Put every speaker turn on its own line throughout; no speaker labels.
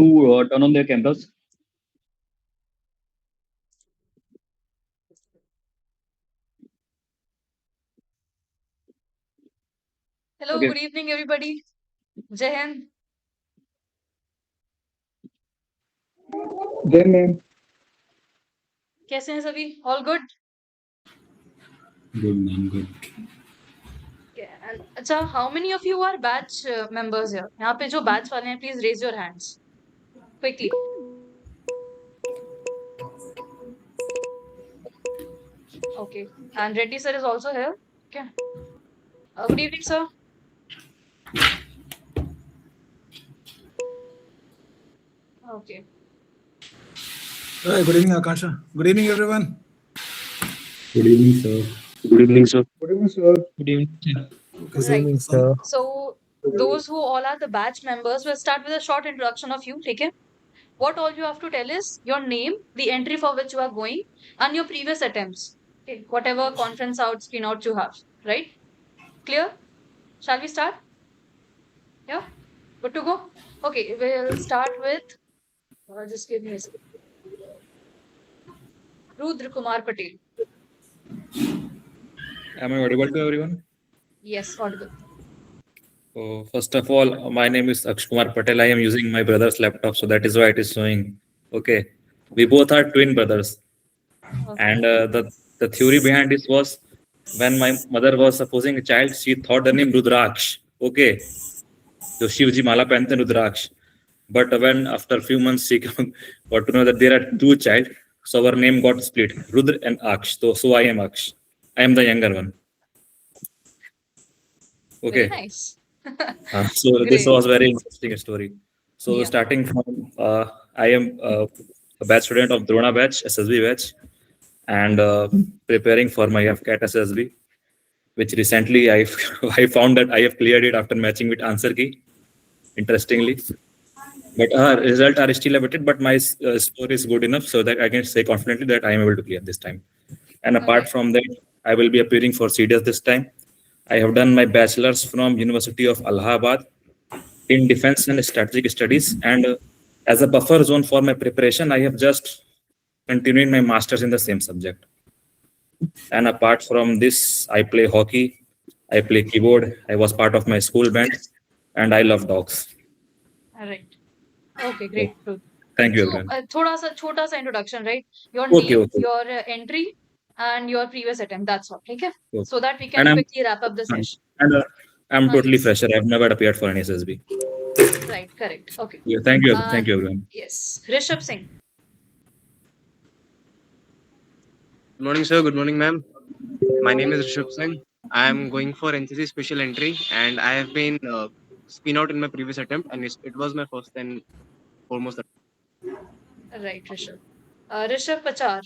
to turn on their cameras.
Hello,
Okay.
good evening, everybody. Jai Hind.
जय ma'am
कैसे हैं सभी? All good?
Good, ma'am. Good.
अच्छा, how many of you are batch members here? यहाँ पे जो batch वाले हैं, please raise your hands quickly. Okay, and Reddy sir is also here. Okay. Good evening, sir. Okay.
Hi, good evening, Akasha. Good evening, everyone.
Good evening, sir.
Good evening, sir.
Good evening sir
Good evening, sir.
Good
Right.
evening, sir.
So those who all are the batch members, will start with a short introduction of you. Okay. What all you have to tell is your name, the entry for which you are going, and your previous attempts. Okay. Whatever conference out, screen out you have. Right? Clear? Shall we start? Yeah? Good to go? Okay, we'll start with, just give me a second. Rudra Kumar Patel.
Am I audible to everyone?
Yes, audible.
So first of all, my name is Aksh Kumar Patel. I am using my brother's laptop, so that is why it is showing. Okay, we both are twin brothers,
Okay.
and the theory behind this was when my mother was supposing a child, she thought the name Rudraksh. Okay, so Shivji Mala pehante hain Rudraksh. But when after few months she got to know that there are two child, so our name got split, Rudra and Aksh. So I am Aksh. I am the younger one.
Very
Okay.
nice.
So this
Great.
was very interesting story. So
Yeah.
starting from, I am a batch student of Drona batch, SSB batch, and preparing for my FCAT SSB, which recently I I found that I have cleared it after matching with answer key. Interestingly, but result are still awaited. But my score is good enough so that I can say confidently that I am able to clear this time. And apart
Okay.
from that, I will be appearing for CDS this time. I have done my bachelor's from University of Allahabad in defense and strategic studies, and as a buffer zone for my preparation, I have just continued my master's in the same subject. And apart from this, I play hockey, I play keyboard, I was part of my school band, and I love dogs.
All right. Okay, great. Good.
Thank you,
So,
everyone.
thoda sa chota sa introduction, right? Your
Okay,
name,
okay,
your entry, and your previous attempt. That's all. Okay.
okay.
So that we
And
can quickly wrap up the session.
I'm totally
Yes.
fresher. I've never appeared for an SSB.
Right. Correct. Okay.
Yeah, thank you, everyone.
Yes. Rishabh Singh.
Good morning, sir. Good morning, ma'am. My name
Morning.
is Rishabh Singh. I am going for NCC special entry, and I have been spin out in my previous attempt, and it was my first and foremost.
Right, Rishabh. Rishabh Pachar.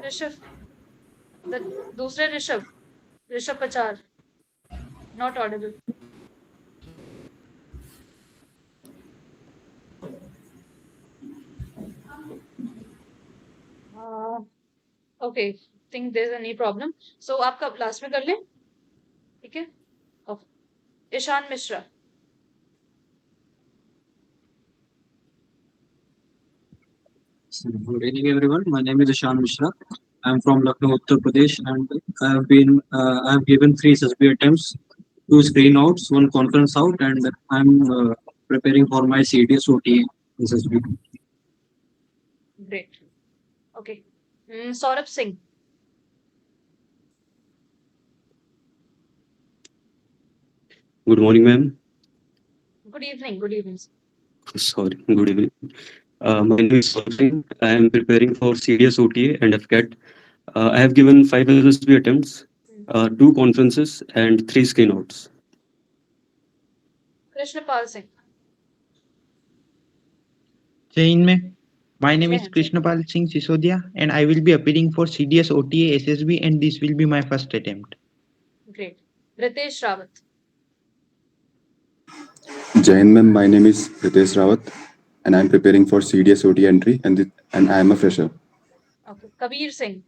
Rishabh. The दूसरे Rishabh. Rishabh Pachar. Not audible. Okay. Think there's any problem. So आपका last में कर लें? ठीक है? Okay. Ishan Mishra.
Good evening, everyone. My name is Ishan Mishra. I'm from Lucknow, Uttar Pradesh, and I have given 3 SSB attempts, 2 screen outs, 1 conference out, and I'm preparing for my CDS OTA SSB.
Great. Okay. Saurabh Singh.
Good morning, ma'am.
Good evening. Good evening.
Sorry, good evening. My name is Saurabh Singh. I am preparing for CDS OTA and FCAT. I have given 5 SSB attempts, 2 conferences, and 3 screen outs.
Krishnapal Singh.
Jai Hind, ma'am. My name
Jai
is
Hind.
Krishnapal Singh Sisodia, and I will be appearing for CDS OTA SSB, and this will be my first attempt.
Great. Ritesh Rawat.
Jai Hind, ma'am. My name is Ritesh Rawat, and I'm preparing for CDS OT entry, and I am a fresher.
Okay. Kabir Singh.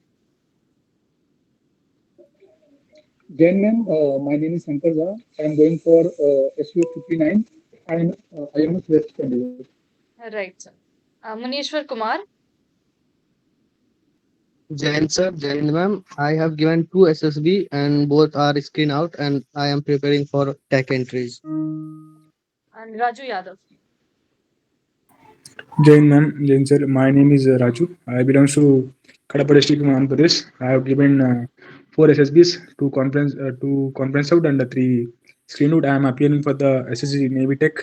Jain ma'am, my name is Shankar Jha. I am going for SU 59 and I am a West candidate.
Right, sir. Munishwar Kumar.
Jain sir, Jain ma'am. I have given two SSB and both are screen out and I am preparing for tech entries.
And Raju Yadav.
Jain ma'am, Jain sir. My name is Raju. I belong to Kadapa district, Andhra Pradesh. I have given 4 SSBs, two conference out, and 3 screen out. I am appearing for the SSC Navy Tech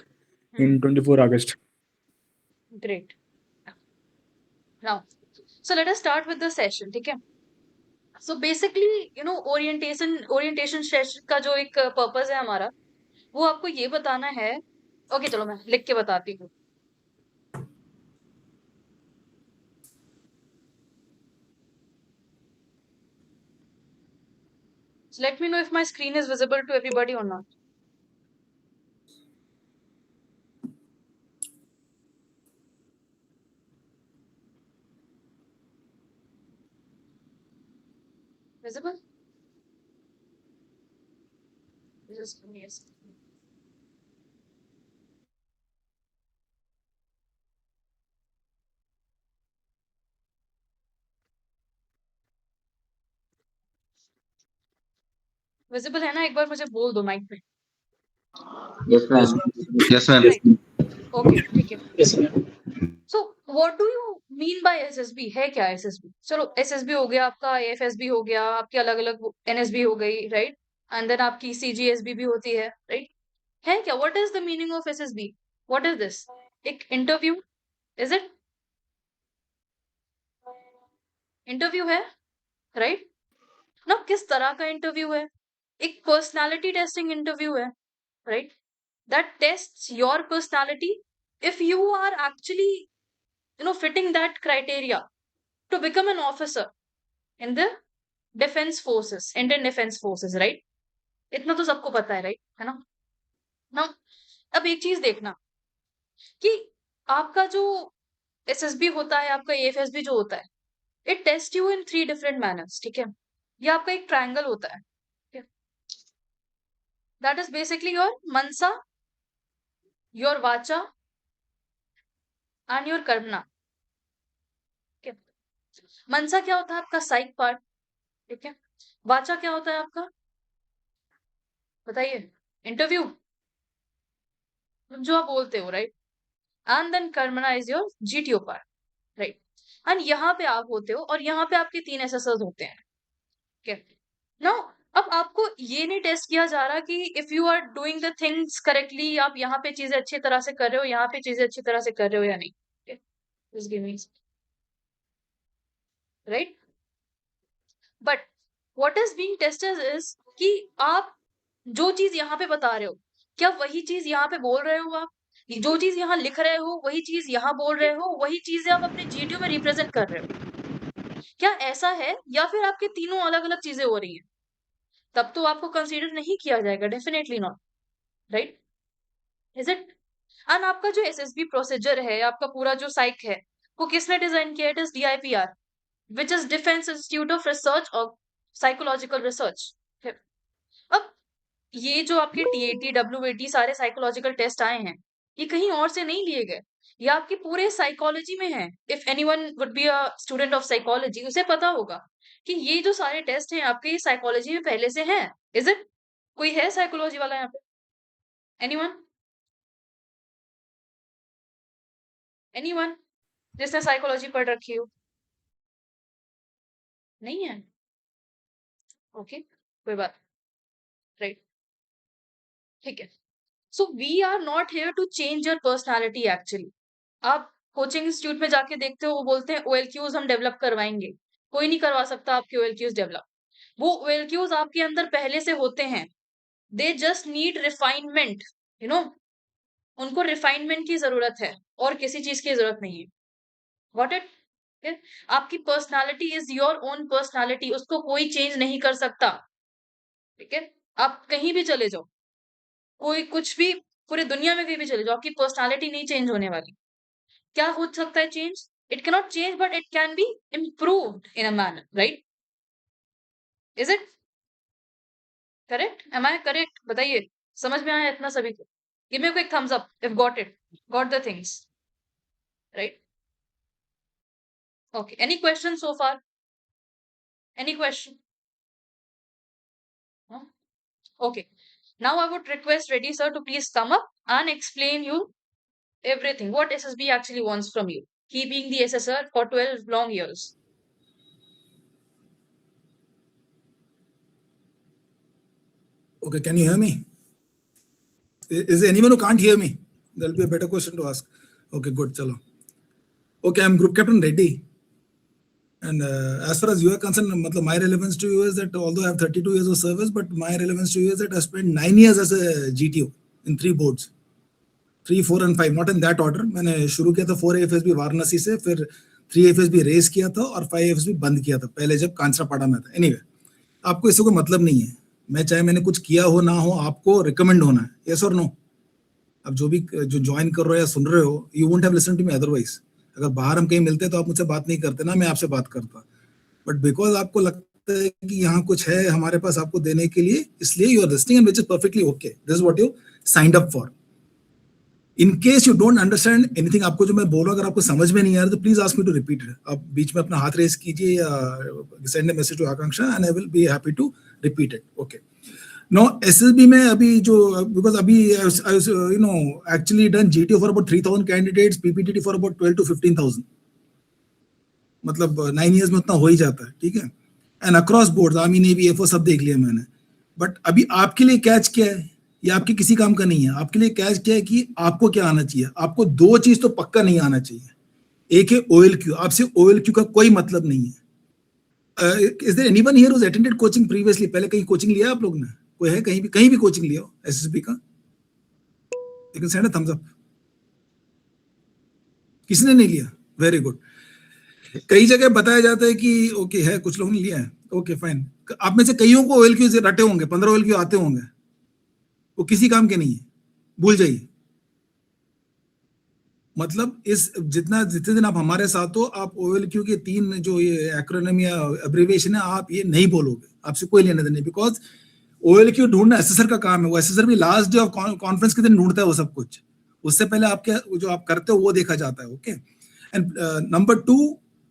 in 24 August.
Great. Now, so let us start with the session, ठीक है? So basically, orientation session का जो एक purpose है हमारा, वो आपको ये बताना है. Okay, चलो मैं लिख के बताती हूँ. So let me know if my screen is visible to everybody or not. Visible? Just give me a second. Visible है ना? एक बार मुझे बोल दो माइक पे.
Yes, ma'am. Yes, ma'am.
Okay, ठीक है.
Yes ma'am.
So what do you mean by SSB? है क्या SSB? चलो SSB हो गया आपका, AFSB हो गया, आपकी अलग अलग NSB हो गई, right? And then आपकी CGSB भी होती है, right? है क्या? What is the meaning of SSB? What is this? एक interview? Is it? Interview है, right? ना किस तरह का interview है? एक personality testing interview है, right? That tests your personality if you are actually fitting that criteria to become an officer in the defense forces, Indian defense forces, right? इतना तो सबको पता है, right? है ना? Now, अब एक चीज देखना कि आपका जो SSB होता है, आपका AFSB जो होता है, it tests you in 3 different manners, ठीक है? ये आपका एक ट्रायंगल होता है, ठीक है? That is basically your Mansa, your Vacha and your Karmana. ठीक है? मनसा क्या होता है आपका साइक पार्ट, ठीक है? वाचा क्या होता है आपका, बताइए, इंटरव्यू जो आप बोलते हो, राइट? एंड देन कर्मना is your GTO part, right? And यहाँ पे आप होते हो और यहाँ पे आपके 3 SSRs होते हैं, ठीक है? नाउ अब आपको ये नहीं टेस्ट किया जा रहा कि if you are doing the things correctly, आप यहाँ पे चीजें अच्छी तरह से कर रहे हो, यहाँ पे चीजें अच्छी तरह से कर रहे हो या नहीं, just give me, right? But what is being tested is कि आप जो चीज यहाँ पे बता रहे हो, क्या वही चीज यहाँ पे बोल रहे हो आप? जो चीज यहाँ लिख रहे हो वही चीज यहाँ बोल रहे हो, वही चीजें आप अपने GTO में रिप्रेजेंट कर रहे हो? क्या ऐसा है या फिर आपके तीनों अलग अलग चीजें हो रही हैं? तब तो आपको कंसीडर नहीं किया जाएगा, definitely not, right? Is it? And आपका जो SSB प्रोसीजर है, आपका पूरा जो साइक है, वो किसने डिजाइन किया? It is DIPR, which is Defense Institute of Research or Psychological Research. अब ये जो आपके TAT, WAT सारे साइकोलॉजिकल टेस्ट आए हैं, ये कहीं और से नहीं लिए गए, ये आपके पूरे साइकोलॉजी में है. If anyone would be a student of psychology, उसे पता होगा कि ये जो सारे टेस्ट हैं आपके, ये साइकोलॉजी में पहले से हैं. Is it? कोई है साइकोलॉजी वाला यहाँ पे? एनीवन? एनीवन जिसने साइकोलॉजी पढ़ रखी हो? नहीं है? ओके, कोई बात, राइट, ठीक है. So we are not here to change your personality actually. आप कोचिंग इंस्टीट्यूट में जाके देखते हो, वो बोलते हैं OLQs हम डेवलप करवाएंगे. कोई नहीं करवा सकता आपके OLQs डेवलप. वो OLQs आपके अंदर पहले से होते हैं. They just need refinement, you know, उनको रिफाइनमेंट की जरूरत है और किसी चीज की जरूरत नहीं है. Got it? आपकी personality is your own personality, उसको कोई चेंज नहीं कर सकता, ठीक है? आप कहीं भी चले जाओ, कोई कुछ भी, पूरी दुनिया में कहीं भी चले जाओ, आपकी पर्सनालिटी नहीं चेंज होने वाली. क्या हो सकता है change? It can not change but it can be improved in a manner, right? Is it? Correct? Am I correct? बताइए, समझ में आया इतना सभी को? Give me a quick thumbs up if got it, got the things, right? Okay, any questions so far? Any question? No? Okay, now I would request Reddy sir to please come up and explain you everything, what SSB actually wants from you, he being the SSR for 12 long years.
Okay, can you hear me? Is there anyone who can't hear me? There'll be a better question to ask. Okay, good. Chalo. Okay, I'm Group Captain Reddy. And as far as you are concerned, my relevance to you is that although I have 32 years of service, but my relevance to you is that I spent 9 years as a GTO in 3 boards. 3, 4 and 5, not in that order. मैंने शुरू किया था 4 AFSB Varanasi से, फिर 3 AFSB race किया था और 5 AFSB बंद किया था पहले जब कांचरापाड़ा में था. Anyway, आपको इससे कोई मतलब नहीं है. मैं चाहे मैंने कुछ किया हो ना हो, आपको रिकमेंड होना है. Yes or no? अब जो भी जो ज्वाइन कर रहे हो या सुन रहे हो, you won't have listened to me otherwise. अगर बाहर हम कहीं मिलते तो आप मुझसे बात नहीं करते ना, मैं आपसे बात करता. बट बिकॉज आपको लगता है कि यहाँ कुछ है हमारे पास आपको देने के लिए, इसलिए you are listening and which is perfectly okay. This is what you signed up for. In case you don't understand anything, आपको जो मैं बोल रहा हूँ अगर आपको समझ में नहीं आ रहा तो please ask me to repeat it. आप बीच में अपना हाथ रेस कीजिए या send a message to Akanksha and I will be happy to repeat it. Okay. Now SSB में अभी जो because अभी I was actually done GTO for about 3,000 candidates, PPTT for about 12 to 15,000. मतलब 9 years में उतना हो ही जाता है, ठीक है. And across boards, army navy FO सब देख लिया मैंने. बट अभी आपके लिए कैच क्या है, ये आपके किसी काम का नहीं है. आपके लिए कैच क्या है कि आपको क्या आना चाहिए. आपको 2 चीज तो पक्का नहीं आना चाहिए. एक है OLQ, आपसे OLQ का कोई मतलब नहीं है. Is there anyone here who's attended coaching previously? पहले कहीं कोचिंग लिया आप लोग ने? कोई है कहीं भी कोचिंग लिया हो SSB का? You can send a thumbs up. किसने नहीं लिया? Very good. कई जगह बताया जाता है कि ओके है, कुछ लोगों ने लिया है. Okay fine. आप में से कईयों को OLQ से रटे होंगे, 15 OLQ आते होंगे. वो किसी काम के नहीं है, भूल जाइए. मतलब इस जितने दिन आप हमारे साथ हो, आप OLQ के 3 जो ये एक्रोनिम या एब्रिविएशन है, आप ये नहीं बोलोगे. आपसे कोई लेना देना नहीं. बिकॉज OLQ ढूंढना एसेसर का काम है. वो एसेसर भी लास्ट डे ऑफ कॉन्फ्रेंस के दिन ढूंढता है वो सब कुछ. उससे पहले आपके जो आप करते हो वो देखा जाता है. Okay. And number 2,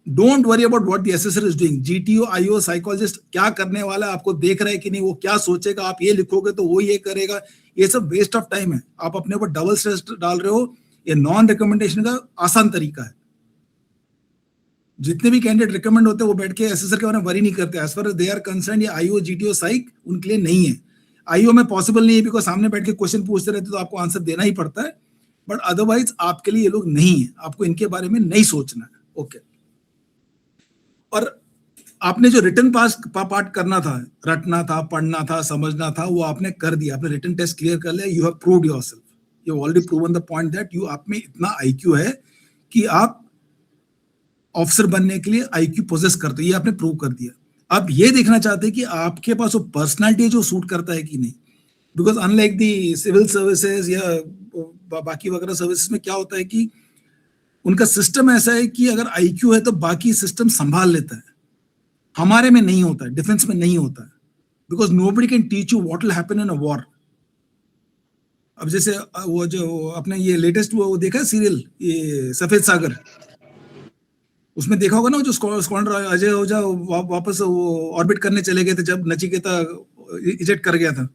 don't worry about what the assessor is doing. GTO IO psychologist क्या करने वाला है, आपको देख रहा है कि नहीं, वो क्या सोचेगा, आप ये लिखोगे तो वो ये करेगा, ये सब वेस्ट ऑफ टाइम है. आप अपने ऊपर डबल स्ट्रेस डाल रहे हो. ये नॉन रिकमेंडेशन का आसान तरीका है. जितने भी कैंडिडेट रिकमेंड होते हैं वो बैठ के एसेसर के बारे में वरी नहीं करते. As far as they are concern, ये IO GTO साइक उनके लिए नहीं है. IO में पॉसिबल नहीं है बिकॉज सामने बैठ के क्वेश्चन पूछते रहते तो आपको आंसर देना ही पड़ता है. बट अदरवाइज आपके लिए ये लोग नहीं है. आपको इनके बारे में नहीं सोचना है. ओके. और आपने जो रिटन पार्ट करना था, रटना था, पढ़ना था, समझना था, वो आपने कर दिया. आपने रिटन टेस्ट क्लियर कर लिया. You have proved yourself. You have already proven the point that you, आप में इतना IQ है कि आप ऑफिसर बनने के लिए IQ पोजेस करते हो. ये आपने प्रूव कर दिया. अब ये देखना चाहते हैं कि आपके पास वो पर्सनालिटी जो सूट करता है कि नहीं. Because unlike the civil services या बाकी वगैरह सर्विसेज में क्या होता है कि उनका सिस्टम ऐसा है कि अगर IQ है तो बाकी सिस्टम संभाल लेता है. हमारे में नहीं होता है, डिफेंस में नहीं होता है. Because nobody can teach you what will happen in a war. अब जैसे वो जो अपने ये लेटेस्ट वो देखा है सीरियल, ये सफेद सागर, उसमें देखा होगा ना, जो स्क्वाड्रन अजय ओझा वापस वो ऑर्बिट करने चले गए थे जब नचिकेता इजेक्ट कर गया था.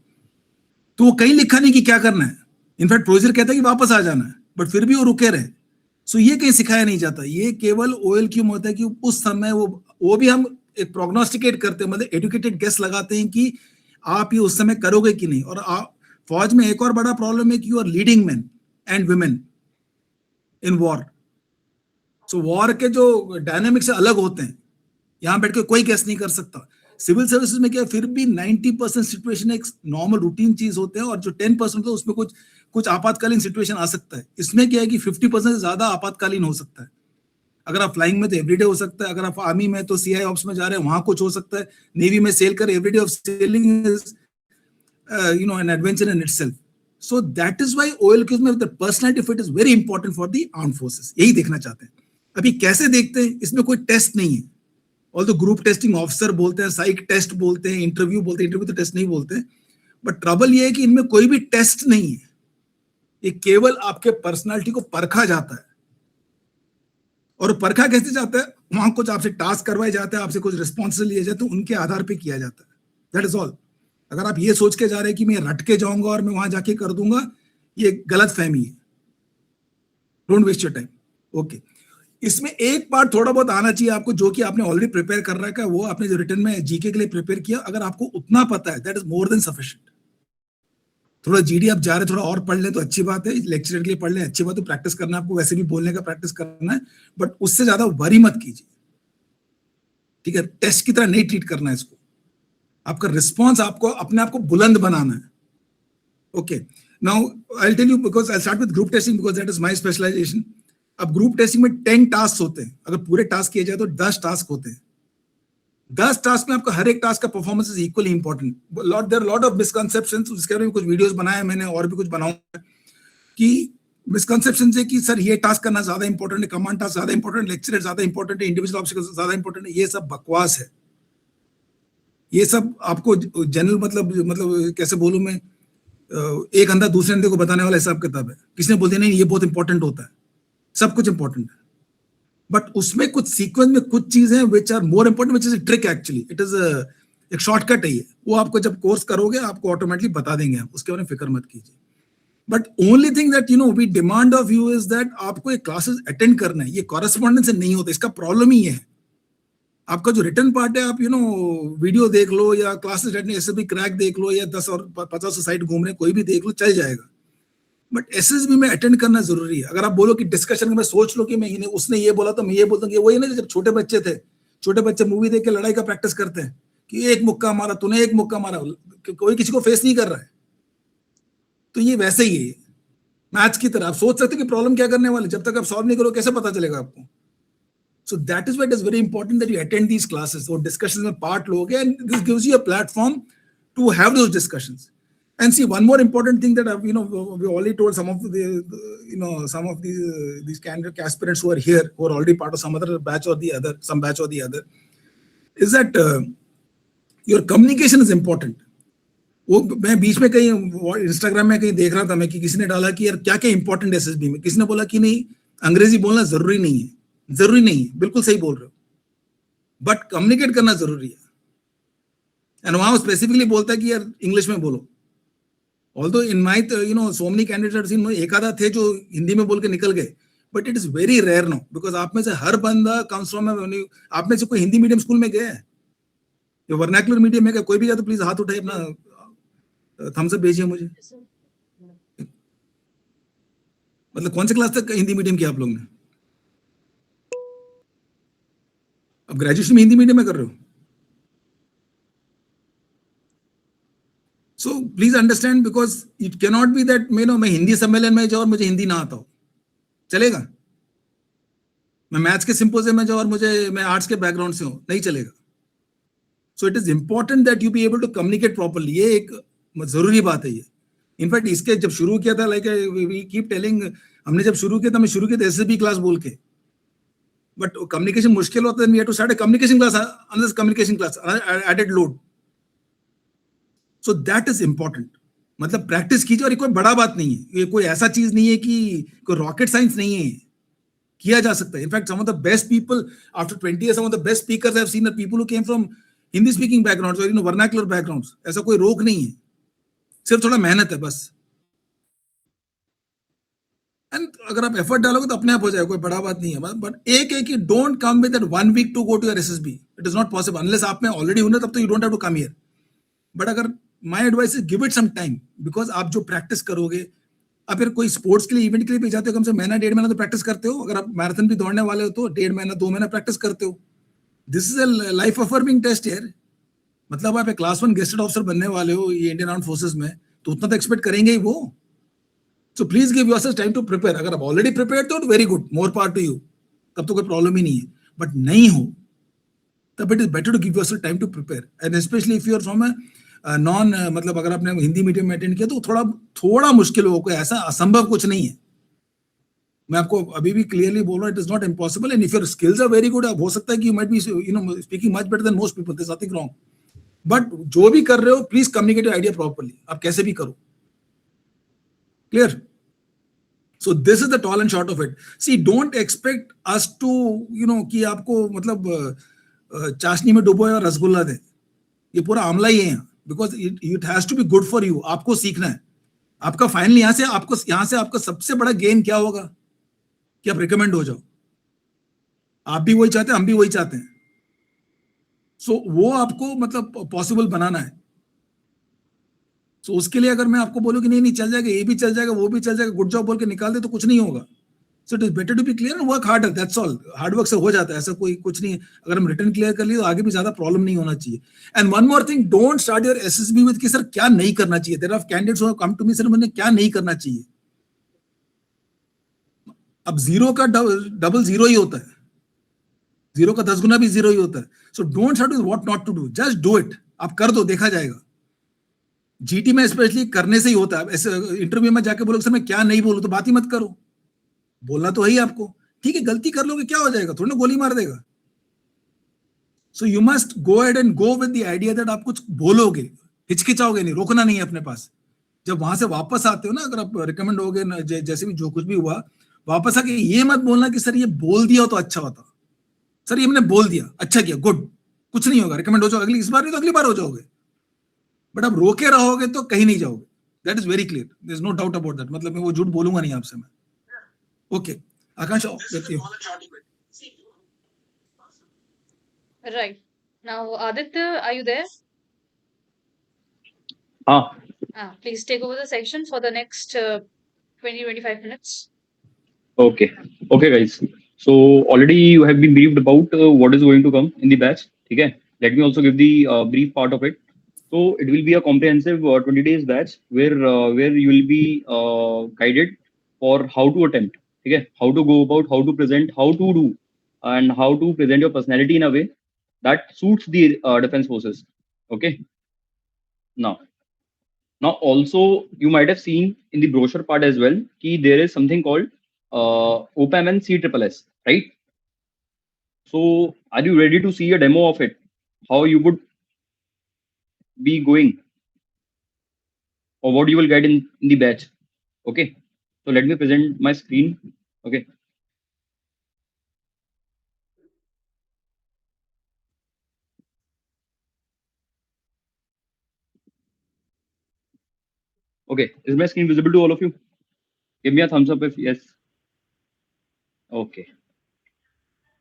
तो वो कहीं लिखा नहीं कि क्या करना है. इनफैक्ट प्रोड्यूसर कहता है कि वापस आ जाना है, बट फिर भी वो रुके रहे. सो ये कहीं सिखाया नहीं जाता. ये केवल OLQ में होता है कि उस समय वो भी हम एक प्रोग्नोस्टिकेट करते हैं, मतलब एडुकेटेड गेस लगाते हैं कि आप ये उस समय करोगे कि नहीं. और फौज में एक और बड़ा प्रॉब्लम है कि you are leading man and women in war. So war के जो डायनामिक्स अलग होते हैं. यहां बैठ के कोई गेस नहीं कर सकता. सिविल सर्विसेज में क्या, फिर भी 90% सिचुएशन एक नॉर्मल रूटीन चीज होते हैं, और जो 10% होता है उसमें कुछ आपातकालीन सिचुएशन आ सकता है. इसमें क्या है कि 50% से ज्यादा आपातकालीन हो सकता है. अगर आप फ्लाइंग में तो एवरीडे हो सकता है. अगर आप आर्मी में तो CI ऑप्स में जा रहे हैं, वहां कुछ हो सकता है. नेवी में सेल कर, everyday of selling is an adventure in itself. So that is why OLQ में the personality fit is very important for the armed forces. यही देखना चाहते हैं. अभी कैसे देखते हैं, इसमें कोई टेस्ट नहीं है. ऑल्दो ग्रुप टेस्टिंग ऑफिसर बोलते हैं, साइक टेस्ट बोलते हैं, इंटरव्यू बोलते हैं. इंटरव्यू तो टेस्ट नहीं बोलते हैं. बट ट्रबल ये है कि इनमें कोई भी टेस्ट नहीं है, ये केवल आपके पर्सनालिटी को परखा जाता है। और परखा कैसे जाता है? वहां कुछ आपसे टास्क करवाए जाते हैं, आपसे कुछ रिस्पॉन्स लिए जाते हैं, उनके आधार पे किया जाता है। That is all. अगर आप ये सोच के जा रहे हैं कि मैं रट के जाऊंगा और मैं वहां जाके कर दूंगा, ये गलत फहमी है। Don't waste your time. Okay, इसमें एक पार्ट थोड़ा बहुत आना चाहिए आपको, जो कि आपने ऑलरेडी प्रिपेयर कर रखा है, वो आपने जो रिटर्न में जीके के लिए प्रिपेयर किया, अगर आपको उतना पता है that is more than sufficient. थोड़ा जीडी आप जा रहे थोड़ा और पढ़ लें तो अच्छी बात है, लेक्चर के लिए पढ़ लें अच्छी बात है, प्रैक्टिस करना है आपको, वैसे भी बोलने का प्रैक्टिस करना है, बट उससे ज्यादा वरी मत कीजिए, ठीक है? टेस्ट की तरह नहीं ट्रीट करना है इसको। आपका रिस्पॉन्स आपको अपने आप को बुलंद बनाना है। Okay, now I will tell you, because I start with group testing because that is my specialization. अब ग्रुप टेस्टिंग में 10 टास्क होते हैं, अगर पूरे टास्क किए जाए तो 10 टास्क होते हैं। 10 टास्क में आपका हर एक टास्क का performance is equally important. There lot of misconceptions, उसके बारे में कुछ वीडियोस बनाए मैंने और भी कुछ बनाऊंगा, कि मिसकंसेप्शन है कि सर ये टास्क करना ज्यादा इंपॉर्टेंट है, कमांड टास्क ज्यादा इंपॉर्टेंट, लेक्चर ज्यादा इंपॉर्टेंट है, इंडिविजुअल ऑब्जेक्ट ज्यादा इंपॉर्टेंट है। ये सब बकवास है। ये सब आपको जनरल मतलब कैसे बोलूं मैं, एक अंधा दूसरे अंधे को बताने वाला हिसाब किताब है। किसने बोल दिया नहीं ये बहुत इंपॉर्टेंट होता है, सब कुछ इंपॉर्टेंट है, बट उसमें कुछ सीक्वेंस में कुछ चीजें which are more important, which is a trick actually. It is एक शॉर्टकट है ये, वो आपको जब कोर्स करोगे आपको ऑटोमेटिकली बता देंगे, आप उसके बारे में फिक्र मत कीजिए। But only thing that we demand of you is that आपको ये क्लासेस अटेंड करना है। ये कॉरेस्पॉन्डेंस से नहीं होता, इसका प्रॉब्लम ही है। आपका जो रिटर्न पार्ट है, आप वीडियो देख लो या क्लासेस अटेंड, एसएसबी क्रैक देख लो या 10 और 50 साइट घूम रहे, कोई भी देख लो, चल जाएगा। बट एसएसबी में अटेंड करना जरूरी है। अगर आप बोलो कि डिस्कशन में सोच लो कि मैं उसने ये बोला तो मैं ये बोलता हूँ, वही ना जब छोटे बच्चे थे, छोटे बच्चे मूवी देख के लड़ाई का प्रैक्टिस करते हैं कि एक मुक्का मारा तूने, एक मुक्का मारा, कोई किसी को फेस नहीं कर रहा है। तो ये वैसे ही है मैथ्स की तरह। आप सोच सकते हो कि प्रॉब्लम क्या करने वाले, जब तक आप सॉल्व नहीं करो कैसे पता चलेगा आपको? So that is why it is very important that you attend these classes or discussions में part लोगे, and this gives you a platform to have those discussions. And see, one more important thing that I've, we already told some of these candidate aspirants who are here, who are already part of some other batch or the other, some batch or the other, is that your communication is important. वो मैं बीच में कहीं Instagram में कहीं देख रहा था मैं कि किसी ने डाला कि यार क्या क्या इंपॉर्टेंट है एसएसबी में। किसी ने बोला कि नहीं, अंग्रेजी बोलना जरूरी नहीं है। जरूरी नहीं है, बिल्कुल सही बोल रहे हो, बट कम्युनिकेट करना जरूरी है। एंड वहां स्पेसिफिकली बोलता है कि यार इंग्लिश में बोलो। Although in my so many candidates, एक आधा थे जो हिंदी में बोल के निकल गए, but it is very rare no, because आप में से हर बंदा कम्स फ्रॉम, आप में से कोई हिंदी मीडियम स्कूल में गया है या वर्नाक्युलर मीडियम में गया? कोई भी गया तो प्लीज हाथ उठाए, अपना थम्स अप भेजिए मुझे। मतलब कौन से क्लास तक हिंदी मीडियम किया आप लोग ने? अब ग्रेजुएशन में हिंदी मीडियम में कर रहे हो? So please understand, because it can not be that मैं हिंदी सम्मेलन में जाऊं और मुझे हिंदी ना आता हो, चलेगा? मैं मैथ्स के सिंपोजियम में जाऊं और मैं आर्ट्स के बैकग्राउंड से हूं, नहीं चलेगा। So it is important that you be able to communicate properly. ये एक जरूरी बात है ये। इनफैक्ट इसके जब शुरू किया था, लाइक वी कीप टेलिंग, हमने जब शुरू किया था, मैं शुरू किया था एसएसबी क्लास बोल के, बट कम्युनिकेशन मुश्किल होता है। We have to start a communication class, another communication class, added load. So that is important. मतलब प्रैक्टिस कीजिए, और ये कोई बड़ा बात नहीं है, ये कोई ऐसा चीज नहीं है कि कोई रॉकेट साइंस नहीं है, किया जा सकता है। In fact some of the best people after 20 years, some of the best speakers I have seen are people who came from Hindi speaking backgrounds और वर्नाक्युलर बैकग्राउंड्स। ऐसा कोई रोक नहीं है, सिर्फ थोड़ा मेहनत है बस। एंड अगर आप एफर्ट डालोगे तो अपने आप हो जाएगा, कोई बड़ा बात नहीं है। बट एक है कि don't come with that 1 week to go to your SSB, it is not possible unless आप में ऑलरेडी हुनर, तब तो you don't have to come here. But अगर my advice is give it some time, because आप जो practice करोगे, आप फिर कोई स्पोर्ट्स के लिए, इवेंट के लिए भी जाते हो, कम से महीना 1.5 महीना तो प्रैक्टिस करते हो। अगर आप मैराथन भी दौड़ने वाले हो तो 1.5 महीना 2 महीना प्रैक्टिस करते हो। This is a life affirming test यार। मतलब आप क्लास 1 गेस्टेड ऑफिसर बनने वाले हो ये इंडियन आर्म्ड फोर्सेस में, तो उतना तो एक्सपेक्ट करेंगे ही वो। So please give yourself time to prepare. अगर आप ऑलरेडी प्रिपेयर्ड तो very good, more power to you, तब तो कोई प्रॉब्लम ही नहीं है। बट नहीं हो तब it is better to give yourself time to prepare, and specially if you are from non, मतलब अगर आपने हिंदी मीडियम में अटेंड किया तो थोड़ा मुश्किल हो, कोई ऐसा असंभव कुछ नहीं है। मैं आपको अभी भी क्लियरली बोल रहा हूं, it is not impossible. And if your skills are very good, हो सकता है कि you might be speaking much better than most people, there is nothing wrong. But जो भी कर रहे हो please communicate your idea properly, आप कैसे भी करो. Clear? So this is the tall and short of it. See, don't expect us to, कि आपको मतलब चाशनी में डुबोए और रसगुल्ला दे. ये पूरा आमला ही है यहाँ. Because it has to be good for you. आपको सीखना है. आपका फाइनल यहाँ से आपका सबसे बड़ा गेन क्या होगा कि आप रिकमेंड हो जाओ. आप भी वही चाहते हैं, हम भी वही चाहते हैं. सो वो आपको मतलब पॉसिबल बनाना है. तो उसके लिए अगर मैं आपको बोलूं कि नहीं चल जाएगा, ये भी चल जाएगा, वो भी चल जाएगा, गुड जॉब बोल के निकाल दे तो कुछ नहीं होगा. So it is better to be clear and work harder, that's all. Hard work से हो जाता है, ऐसा कोई कुछ नहीं है. अगर हम रिटर्न क्लियर कर लिए तो आगे भी ज्यादा प्रॉब्लम नहीं होना चाहिए. And one more thing, don't start your SSB with कि सर क्या नहीं करना चाहिए. There are candidates who have come to me, sir मुझे क्या नहीं करना चाहिए. अब जीरो का डबल जीरो ही होता है, जीरो का 10 गुना भी जीरो ही होता है. So don't start with what not to do, just do it. आप कर दो, देखा जाएगा. जीटी में स्पेशली करने से ही होता है. ऐसे इंटरव्यू में जाके बोलो सर मैं क्या नहीं बोलूं, तो बात ही मत करो. बोलना तो है ही आपको. ठीक है, गलती कर लोगे क्या हो जाएगा, थोड़ा ना गोली मार देगा. So you must go ahead and go with the idea that आप कुछ बोलोगे, हिचकिचाओगे नहीं, रोकना नहीं है अपने पास. जब वहां से वापस आते हो ना, अगर आप रिकमेंड होगे जैसे भी जो कुछ भी हुआ, वापस आके ये मत बोलना कि सर ये बोल दिया तो अच्छा होता, सर ये मैंने बोल दिया, अच्छा किया, गुड. कुछ नहीं होगा, रिकमेंड हो जाओ. अगली इस बार नहीं तो अगली बार हो जाओगे. बट आप रोके रहोगे तो कहीं नहीं जाओगे. That is very clear, there is no doubt about that. मतलब मैं वो झूठ बोलूंगा नहीं आपसे मैं. Okay, Aakansh,
Right. Now, Aditya, are you there? Please take over the section for the next 20-25 minutes.
Okay. Okay, guys. So already you have been briefed about what is going to come in the batch. Okay. Let me also give the brief part of it. So it will be a comprehensive 20 days batch where you will be guided for how to attempt. Okay. How to go about, how to present, how to do, and how to present your personality in a way that suits the defense forces. Okay. Now also you might have seen in the brochure part as well कि there is something called OPAM and CSSS, right? So are you ready to see a demo of it? How you would be going or what you will get in the batch? Okay. So let me present my screen. Okay. Okay. Is my screen visible to all of you? Give me a thumbs up if yes. Okay.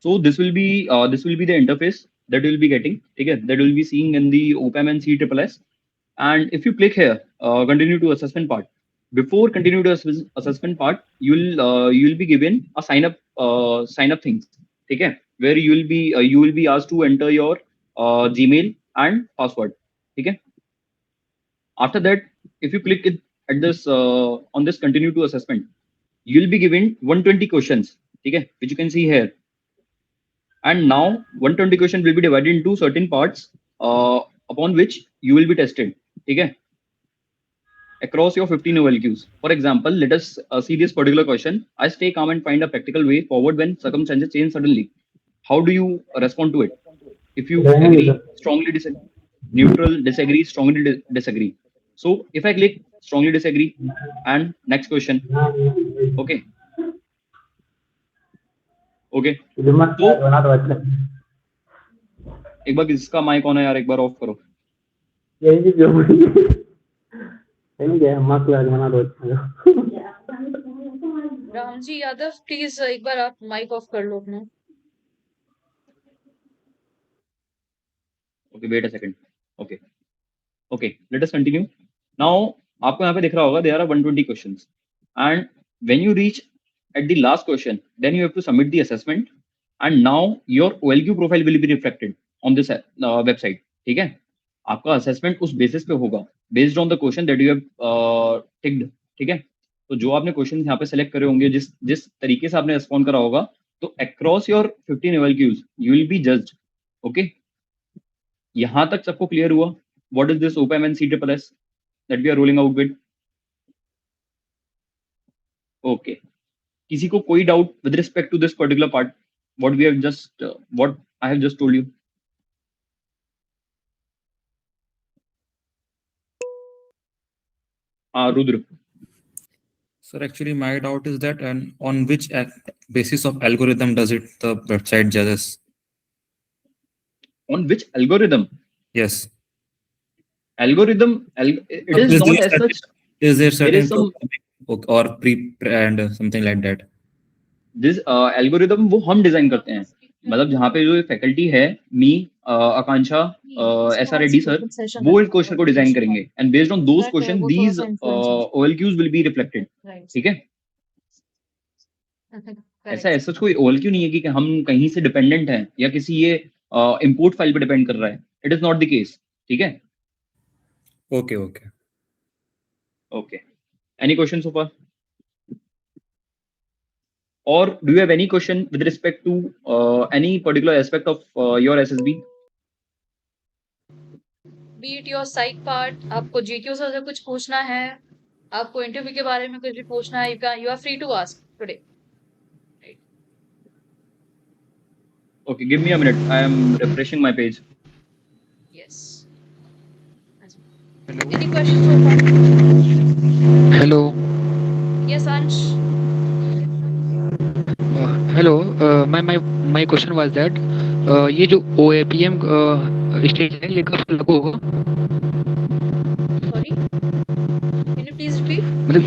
So this will be the interface that you will be getting. Okay, that you will be seeing in the OPAM and CSSS. And if you click here, continue to assessment part. Before continue to assessment part, you'll be given a sign up things. Okay, where you will be asked to enter your Gmail and password. Okay. After that, if you click it at this on this continue to assessment, you'll be given 120 questions. Okay, which you can see here. And now 120 question will be divided into certain parts upon which you will be tested. Okay, across your 15 OLQs. For example, let us see this particular question. I stay calm and find a practical way forward when circumstances change suddenly. How do you respond to it? If you agree, strongly disagree, neutral, disagree, strongly disagree. So if I click strongly disagree and next question. Okay. Okay तो एक बार किसका mic on है यार, एक बार of करो.
Ramji Yadav, please एक बार आप mic off कर लो अपना.
Okay, wait a second. Okay, let us continue. Now आपको यहाँ पे दिख रहा होगा there are 120 questions and when you reach at the last question, then you have to submit the assessment and now your OLQ profile will be reflected on this website. ठीक है, आपका assessment उस basis पे होगा based on the question that you have ticked. ठीक है, तो जो आपने क्वेश्चन यहाँ पे सेलेक्ट करे होंगे, जिस तरीके से आपने रिस्पॉन्ड करा होगा, तो across your 15 OLQs you will be judged. Okay, यहाँ तक सबको क्लियर हुआ? What is this OPAM and CSSS that we are rolling out with? Okay. किसी को कोई doubt with respect to this particular part what I have just told you? Rudra.
Sir, actually, my doubt is that, and on which basis of algorithm does it the website judges?
On which algorithm?
Yes.
Algorithm, it is not as such.
Is there
There
certain
is some
or pre and something like that?
this algorithm वो हम design करते हैं, मतलब जहाँ पे जो faculty है, मी, आकांक्षा, SR Reddy sir, वो इस क्वेश्चन को डिजाइन करेंगे, and based on those questions these OLQs will be reflected. ठीक है, ऐसा ऐसा कोई OLQ नहीं है कि हम कहीं से डिपेंडेंट हैं या किसी ये इंपोर्ट फाइल पे डिपेंड कर रहा है. It is not the case. ठीक है.
Okay, okay.
Okay. Any questions so far? Or do you have any question with respect to any particular aspect of your SSB?
Be it your psych part, आपको GQ से कुछ पूछना है, आपको interview के बारे में कुछ भी पूछना है, you are free to ask today.
Okay, give me a minute. I am refreshing my page.
Yes. Any questions so far?
Hello.
Yes, Ansh.
Hello. My question was that ये जो OAPM स्टेज है ये कब लागू होगा?
Sorry. Can you please repeat?
मतलब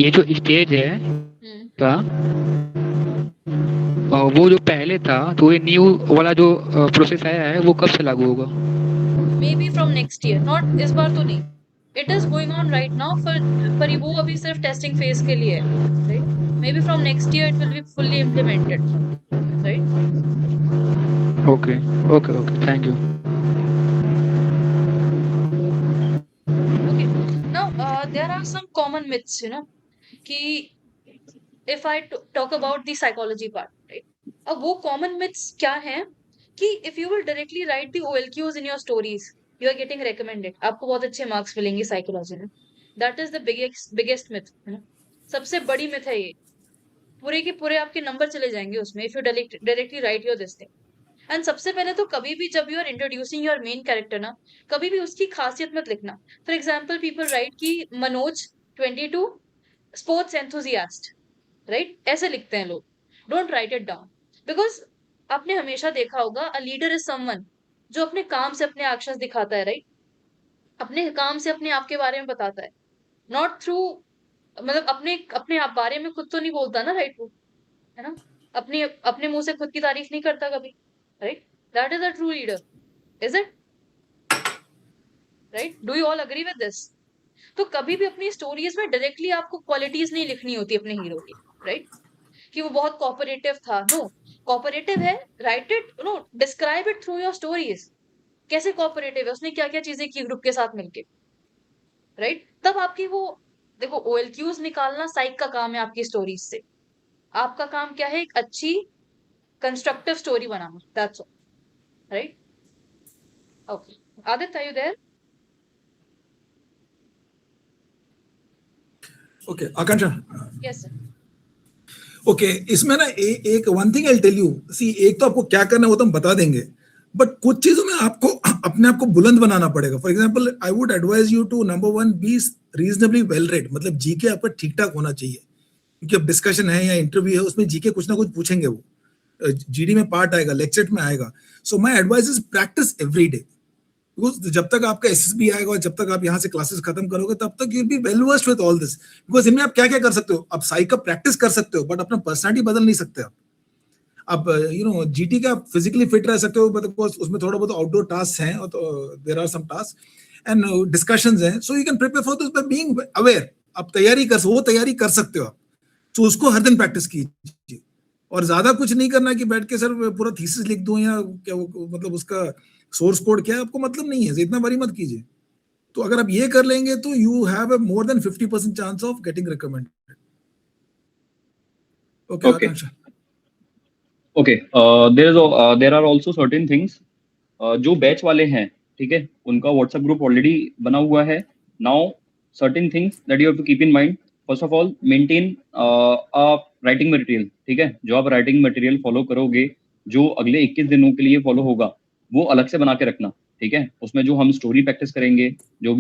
ये जो स्टेज है का वो जो पहले था तो ये न्यू वाला जो प्रोसेस आया है वो कब से लागू होगा?
Maybe from next year. Not इस बार तो नहीं. It is going on right now पर वो अभी सिर्फ टेस्टिंग फेज के लिए है, right? Maybe from next year it will be fully implemented, right?
Okay. Thank you.
Okay. Now there are some common myths, कि if I talk about the psychology part, right? अब वो common myths क्या हैं कि if you will directly write the OLQs in your stories, you are getting recommended. आपको बहुत अच्छे marks मिलेंगे साइकोलॉजी में. That is the biggest myth, सबसे बड़ी myth है ये. पूरे के पूरे आपके नंबर चले जाएंगे उसमें if you directly write your this thing. And सबसे पहले तो कभी भी जब you are introducing your main character ना, कभी भी उसकी खासियत मत लिखना. फॉर एग्जाम्पल पीपल राइट कि मनोज 22 स्पोर्ट्स एंथुजियास्ट, राइट? ऐसे लिखते हैं लोग. Don't write it down, because आपने हमेशा देखा होगा अ लीडर इज समवन जो अपने काम से अपने एक्शंस दिखाता है, राइट? अपने काम से अपने आप के बारे में बताता है, नॉट थ्रू, मतलब अपने आप बारे में खुद तो नहीं बोलता ना, राइट? वो है ना, अपने मुंह से खुद की तारीफ नहीं करता कभी, right? That is a true leader, is it? Right? Do you all agree with this? तो कभी भी अपनी स्टोरीज में डायरेक्टली आपको क्वालिटीज नहीं लिखनी होती अपने हीरो की, राइट? कि वो बहुत कोऑपरेटिव था. नो, कोऑपरेटिव है, write it, no, describe it through your stories. कैसे कोऑपरेटिव है, उसने क्या क्या चीजें की ग्रुप के साथ मिलके, राइट? तब आपकी वो, देखो, OLQs निकालना साइक का काम है आपकी स्टोरीज से. आपका काम क्या है? एक अच्छी constructive story banana. That's all, right? Okay. Adit, are you there?
Okay, Akansha.
Yes, sir.
Okay, इसमें ना एक one thing I tell you. See, एक तो आपको क्या करना है वो तो हम बता देंगे, बट कुछ चीजों में आपको अपने आप को बुलंद बनाना पड़ेगा. For example, I would advise you to number 1 be reasonably well read. मतलब जीके आपका ठीक ठाक होना चाहिए, क्योंकि अब डिस्कशन है या इंटरव्यू है, उसमें जीके कुछ ना कुछ पूछेंगे. वो जीडी में पार्ट आएगा, लेक्चर में आएगा. So my advice is practice every day, because जब तक आपका एसएसबी आएगा और जब तक आप यहाँ से क्लासेस खत्म करोगे तब तक you will be well versed with all this. Because इनमें आप क्या क्या कर सकते हो, आप साइक का प्रैक्टिस कर सकते हो, बट अपना पर्सनालिटी बदल नहीं सकते आप जीटी का फिजिकली फिट रह सकते हो, बिकॉज उसमें थोड़ा बहुत आउटडोर टास्क हैं और there are some task and discussions हैं. So you can prepare for this by being aware. आप तैयारी कर सकते हो आप. तो उसको हर दिन प्रैक्टिस कीजिए, और ज्यादा कुछ नहीं करना कि बैठ के सर पूरा थीसिस लिख दूं या क्या, मतलब उसका सोर्स कोड क्या है, आपको मतलब नहीं है, इतना बारी मत कीजिए. तो अगर आप ये कर लेंगे तो you have a more than 50% chance of getting recommended. Okay Akanksha.
Okay, there are also certain things जो बैच वाले हैं, ठीक है, उनका व्हाट्सएप ग्रुप ऑलरेडी बना हुआ है. Now certain things that you have to keep in mind. First of all, maintain a writing material. ठीक है, जो आप राइटिंग मटेरियल फॉलो करोगे, जो अगले 21 दिनों के लिए फॉलो होगा, वो अलग से बना के रखना. ठीक है, उसमें जो हम स्टोरी प्रैक्टिस करेंगे, जो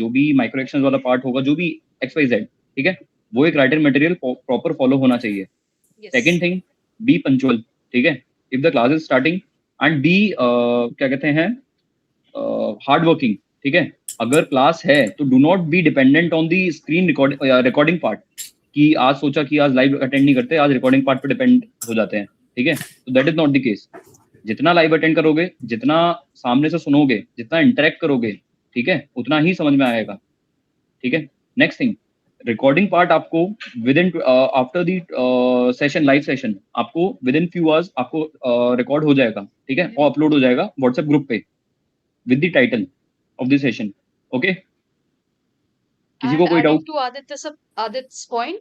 भी माइक्रो एक्शन वाला पार्ट होगा, जो भी XYZ, ठीक है, वो एक राइटर मटेरियल प्रॉपर फॉलो होना चाहिए। सेकंड थिंग, बी पंचुअल, ठीक है, if the class is starting, and be क्या कहते हैं, हार्ड वर्किंग, ठीक है। अगर क्लास है तो do not be dependent on the screen recording part, कि आज सोचा कि आज लाइव अटेंड नहीं करते, आज रिकॉर्डिंग पार्ट पे डिपेंड हो जाते हैं, ठीक है। तो that is not the case. जितना लाइव अटेंड करोगे, जितना सामने से सुनोगे, जितना इंटरेक्ट करोगे, ठीक है, उतना ही समझ में आएगा, ठीक है। नेक्स्ट थिंग, रिकॉर्डिंग पार्ट आपको with in after the session, live session, आपको विद इन फ्यू आवर्स आपको रिकॉर्ड हो जाएगा, ठीक है, और अपलोड हो जाएगा व्हाट्सएप ग्रुप पे with the title of the session. Okay, किसी को कोई डाउट?
टू Adit's point,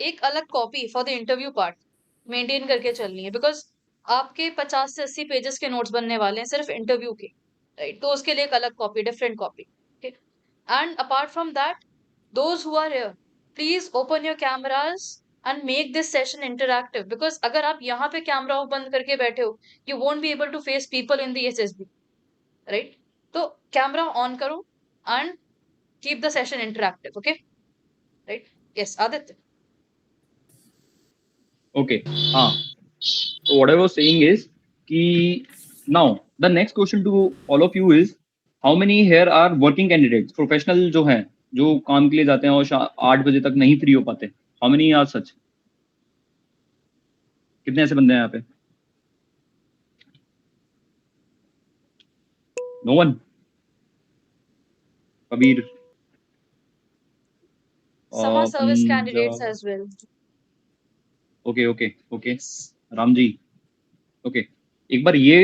एक अलग copy for the interview part maintain करके चलनी है, बिकॉज आपके 50 से 80 पेजेस के नोट्स बनने वाले हैं सिर्फ इंटरव्यू के, राइट? तो उसके लिए एक अलग कॉपी, डिफरेंट कॉपी, ठीक। And apart from that, those who are here, please open your cameras and make this session interactive, because अगर आप यहाँ पे कैमरा बंद करके बैठे हो, you won't be able to face people in the SSB, right? तो कैमरा ऑन करो and keep the session interactive, okay? Right? Yes, Aditya.
Okay. So what I was saying is कि now the next question to all of you is, how many here are working candidates, professional जो हैं, जो काम के लिए जाते हैं और 8 बजे तक नहीं फ्री हो पाते? How many are such? कितने ऐसे बंदे हैं यहाँ पे? No one? Kabir?
Summer service
Punjab.
candidates as well.
Okay. Ram ji, okay, एक बार ये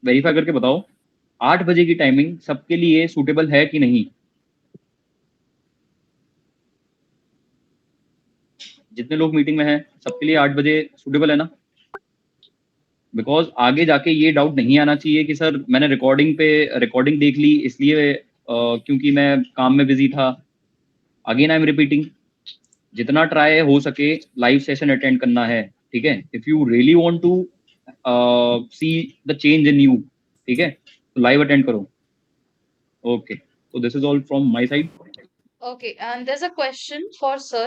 वेरीफाई करके बताओ, 8 बजे की टाइमिंग सबके लिए सूटेबल है कि नहीं? जितने लोग मीटिंग में हैं, सबके लिए 8 बजे सूटेबल है ना? बिकॉज आगे जाके ये डाउट नहीं आना चाहिए कि सर मैंने रिकॉर्डिंग देख ली इसलिए क्योंकि मैं काम में बिजी था। अगेन आई एम रिपीटिंग, जितना ट्राई हो सके लाइव सेशन अटेंड करना है, ठीक है। If you really want to see the change in you, ठीक है, तो लाइव अटेंड करो। Okay, so this is all from my side.
Okay, and there's a question for sir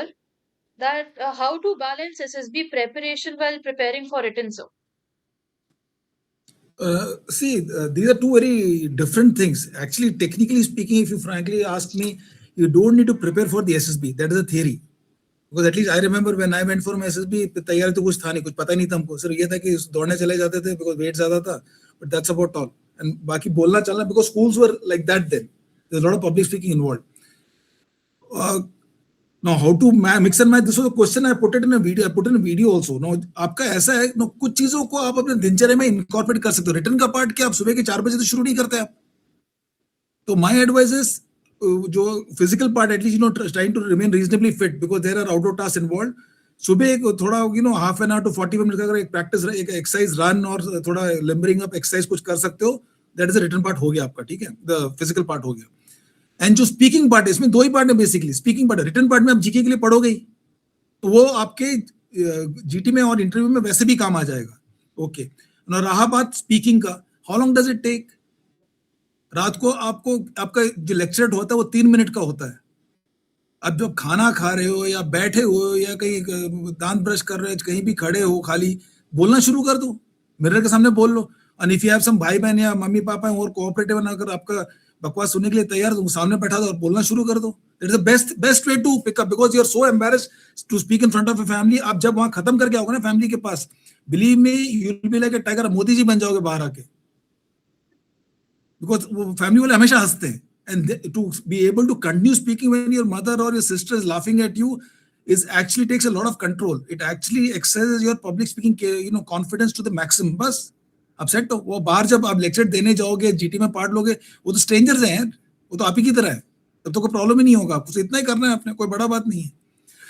that how to balance SSB preparation while preparing for written, sir?
These are two very different things. Actually, technically speaking, if you frankly ask me, you don't need to prepare for the SSB. That is a theory. Because at least I remember when I went for my SSB, तैयारी तो कुछ था नहीं, कुछ पता ही नहीं था हमको, सिर्फ ये था कि दौड़ने चले जाते थे because weight ज्यादा था, but that's about all. And बाकी बोलना चलना, because schools were like that then. There's a lot of public speaking involved. Now, how to mix and match? This was a question I put it in a video. I put in a video also. Now, आपका ऐसा है, no, कुछ चीजों को आप अपने दिनचर्या में incorporate कर सकते हो. रिटर्न का पार्ट क्या आप सुबह के 4 बजे से शुरू नहीं करते आप? तो my advice is जो physical part, at least trying to remain reasonably fit because there are outdoor tasks involved. सुबह एक थोड़ा half an hour to 45 minutes का अगर एक practice, एक exercise run और थोड़ा limbering up exercise कुछ कर सकते हो, that is the written part हो गया आपका, ठीक है? The physical part हो गया. एंड जो स्पीकिंग पार्ट है, इसमें 2 ही पार्ट है basically. Speaking part, written part में आप जीके के लिए पढ़ोगे ही, तो वो आपके जीटी में और इंटरव्यू में वैसे भी काम आ जाएगा। ओके, रहा बात स्पीकिंग का, how long does it take? रात को आपका जो लेक्चर होता है वो 3 मिनट का होता है। अब जब खाना खा रहे हो या बैठे हो या कहीं दांत ब्रश कर रहे हो, कहीं भी खड़े हो, खाली बोलना शुरू कर दो, मिरर के सामने बोल लो। और इफ यू हैव सम भाई बहन या मम्मी पापा और कोऑपरेटिव, अगर आपका बकवास सुनने के लिए तैयार, तो सामने बैठा दो और बोलना शुरू कर दो। That is the best way to pick up, because you are so embarrassed to speak in front of a family. आप जब वहां खत्म करके आओगे ना फैमिली के पास, believe me, you will be like a tiger, Modi ji बन जाओगे बाहर आके, बिकॉज वो फैमिली वाले हमेशा हंसते हैं। And to be able to continue speaking when your mother और your sister is laughing at you is actually takes a lot of control. It actually exercises your public speaking confidence to the maximum. बस अब set हो। वो बाहर जब आप lecture देने जाओगे, जीटी में पार्ट लोगे, वो तो स्ट्रेंजर्स हैं यार, वो तो आप ही की तरह है, तब तो कोई प्रॉब्लम ही नहीं होगा। आपको इतना ही करना है अपने, कोई बड़ा बात नहीं है।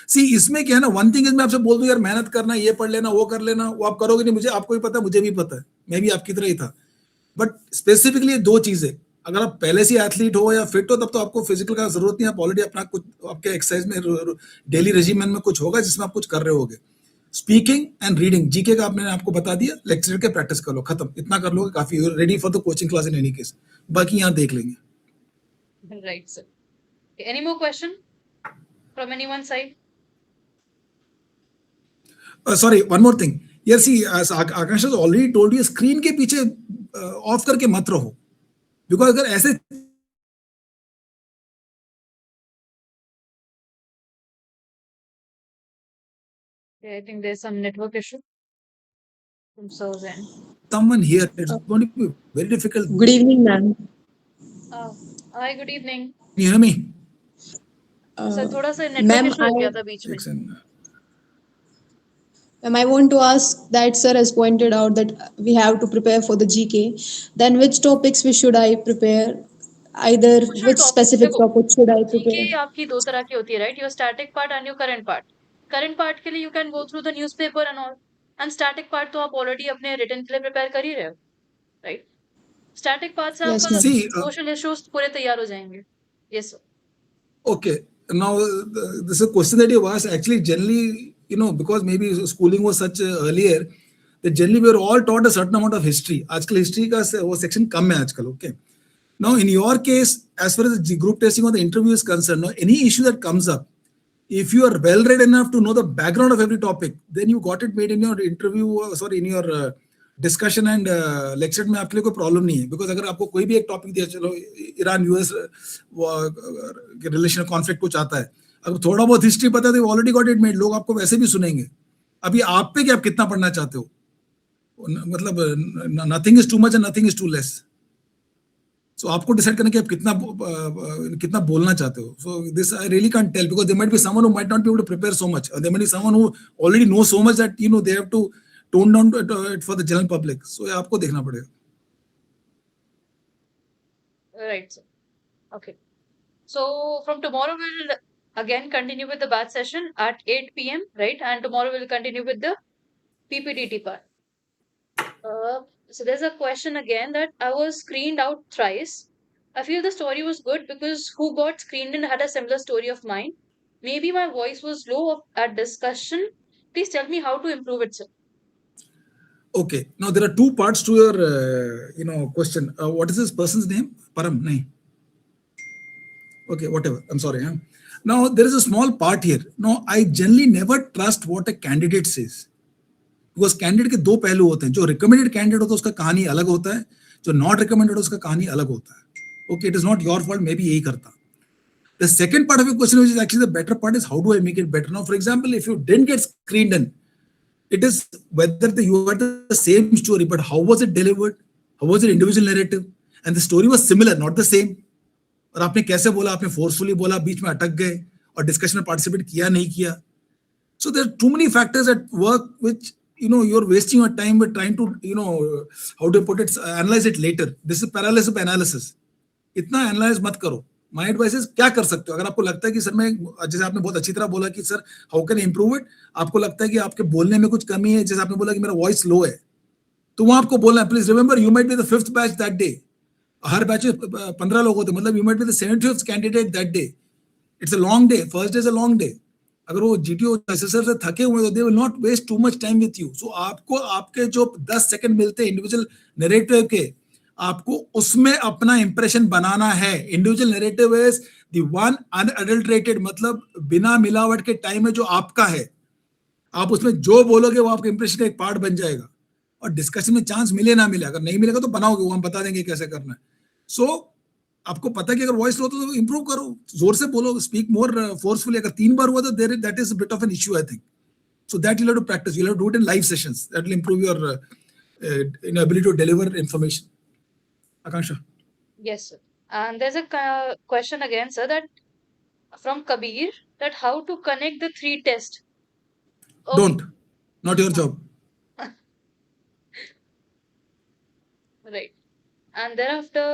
सी इसमें क्या है ना, वन थिंग इज मैं आपसे बोल दूं यार मेहनत करना, ये पढ़ लेना, वो कर लेना, वो आप करोगे नहीं, मुझे आपको भी पता है, मुझे भी पता है, मैं भी आपकी तरह ही था। बट स्पेसिफिकली 2 चीजें, अगर आप पहले से एथलीट हो या फिट हो, तब तो आपको फिजिकल का जरूरत नहीं है। आप ऑलरेडी अपना कुछ आपके एक्सरसाइज में डेली रेजिमेंट में कुछ होगा जिसमें आप कुछ कर रहे होगे। स्पीकिंग एंड रीडिंग, जीके का आपने आपको बता दिया, लेक्चर के प्रैक्टिस कर लो, खत्म, इतना कर लोगे काफी, ready for the coaching class in any case, बाकी यहाँ देख लेंगे.
Right, sir. Any more question from anyone's side?
Sorry, one more thing. Here, see, as Akash has already told you, screen के पीछे ऑफ करके मत रहो, बिकॉज अगर ऐसे
I think there's some network issue from Sir's end.
someone here, it's going to be very difficult.
Good evening, ma'am.
Hi, good evening.
Can you hear me?
Sir, थोड़ा सा network
Ma'am,
issue हो गया था बीच में.
Ma'am, I want to ask that sir has pointed out that we have to prepare for the GK. Then which topics should I prepare? Either which specific topic should I prepare?
GK आपकी दो तरह की होती है, right? Your static part and your current part. Current part के लिए you can go through the newspaper and all. And static part तो आप already अपने written के लिए prepare कर ही रहे हो, right? Static part से
Yes,
आपका
ma'am.
social issues पूरे तैयार हो जाएंगे. Yes, sir.
Okay, now this is a question that you asked. Actually, generally, you know, because maybe schooling was such earlier, that generally we were all taught a certain amount of history. आजकल history का वो section कम है आजकल. Okay. Now, in your case, as far as the group testing or the interview is concerned, now, any issue that comes up, if you are well read enough to know the background of every topic, then you got it made in your interview, in your discussion and lecture में आपके लिए कोई problem नहीं है. Because अगर आपको कोई भी एक टॉपिक दिया, चलो ईरान यूएस रिलेशन कॉन्फ्लिक्ट कुछ आता है, अगर थोड़ा बहुत हिस्ट्री पता है तो ऑलरेडी गॉट इट मेड, लोग आपको वैसे भी सुनेंगे. अभी आप पे कि आप कितना पढ़ना चाहते हो, मतलब nothing is too much and nothing is too less. So आपको डिसाइड करना कि आप कितना बोलना चाहते हो. So this I really can't tell, because there might be someone who might not be able to prepare so much, और there might be someone who already know so much that you know they have to tone down it for the general public. So आपको देखना पड़ेगा.
Right, sir. Okay. So from tomorrow we'll again continue with the batch session at 8 p.m. right? And tomorrow we'll continue with the PPDT part. So there's a question again that I was screened out thrice. I feel the story was good because who got screened in had a similar story of mine. Maybe my voice was low at discussion. Please tell me how to improve it, sir.
Okay. Now there are two parts to your question. What is this person's name? Param? Nahi. Okay, whatever. I'm sorry. Huh? Now there is a small part here. Now I generally never trust what a candidate says. Because candidate के दो पहलू होते हैं. जो recommended candidate होता है उसका कहानी अलग होता है, जो नॉट रिकमेंडेड उसका कहानी अलग होता है. Okay, it is not your fault, may be यही करता. The second part of your question which is actually the better part is how do I make it better. Now for example, if you didn't get screened in, it is whether you had the same story, but how was it delivered, how was it individual narrative, and the story was similar, not the same. और आपने कैसे बोला, आपने forcefully बोला, बीच में अटक गए और डिस्कशन में पार्टिसिपेट किया नहीं किया. So there are too many factors at work which you're wasting your time with trying to how to put it, analyze it later. This is paralysis of analysis. इतना एनालाइज मत करो. My advice is क्या कर सकते हो. अगर आपको लगता है कि सर मैं, जैसे आपने बहुत अच्छी तरह बोला कि sir how can improve it, आपको लगता है कि आपके बोलने में कुछ कमी है, जैसे आपने बोला कि मेरा वॉइस लो है, तो वहां आपको बोलना है. Please remember you might be the 5th batch that day. हर बैच में 15 लोग होते, मतलब you might be the 75th candidate that day. It's a long day, first day is a long day. अगर वो जीटीओ एसएसआर से थके हुए तो they will not waste too much time with you. So आपको आपके जो 10 सेकंड मिलते हैं इंडिविजुअल नैरेटिव के, आपको उसमें अपना इंप्रेशन बनाना है. Individual narrative is the one unadulterated, मतलब बिना मिलावट के टाइम में जो आपका है, आप उसमें जो बोलोगे वो आपके इंप्रेशन का एक पार्ट बन जाएगा. और डिस्कशन में चांस मिले ना मिले, अगर नहीं मिलेगा तो बनाओगे, वो हम बता देंगे कैसे करना है. सो आपको पता है कि अगर वॉइस लो तो इंप्रूव करो, जोर से बोलो, स्पीक मोर फोर्सफुली. अगर 3 बार हुआ तो that is bit of an issue I think. So that you have to practice, you have to do it in live sessions. That will improve your ability to deliver information. Akansha.
Yes, sir. And there's a question again, sir, that from Kabir, that how to connect the 3 tests. Okay.
Don't. Not your job.
Right. And thereafter,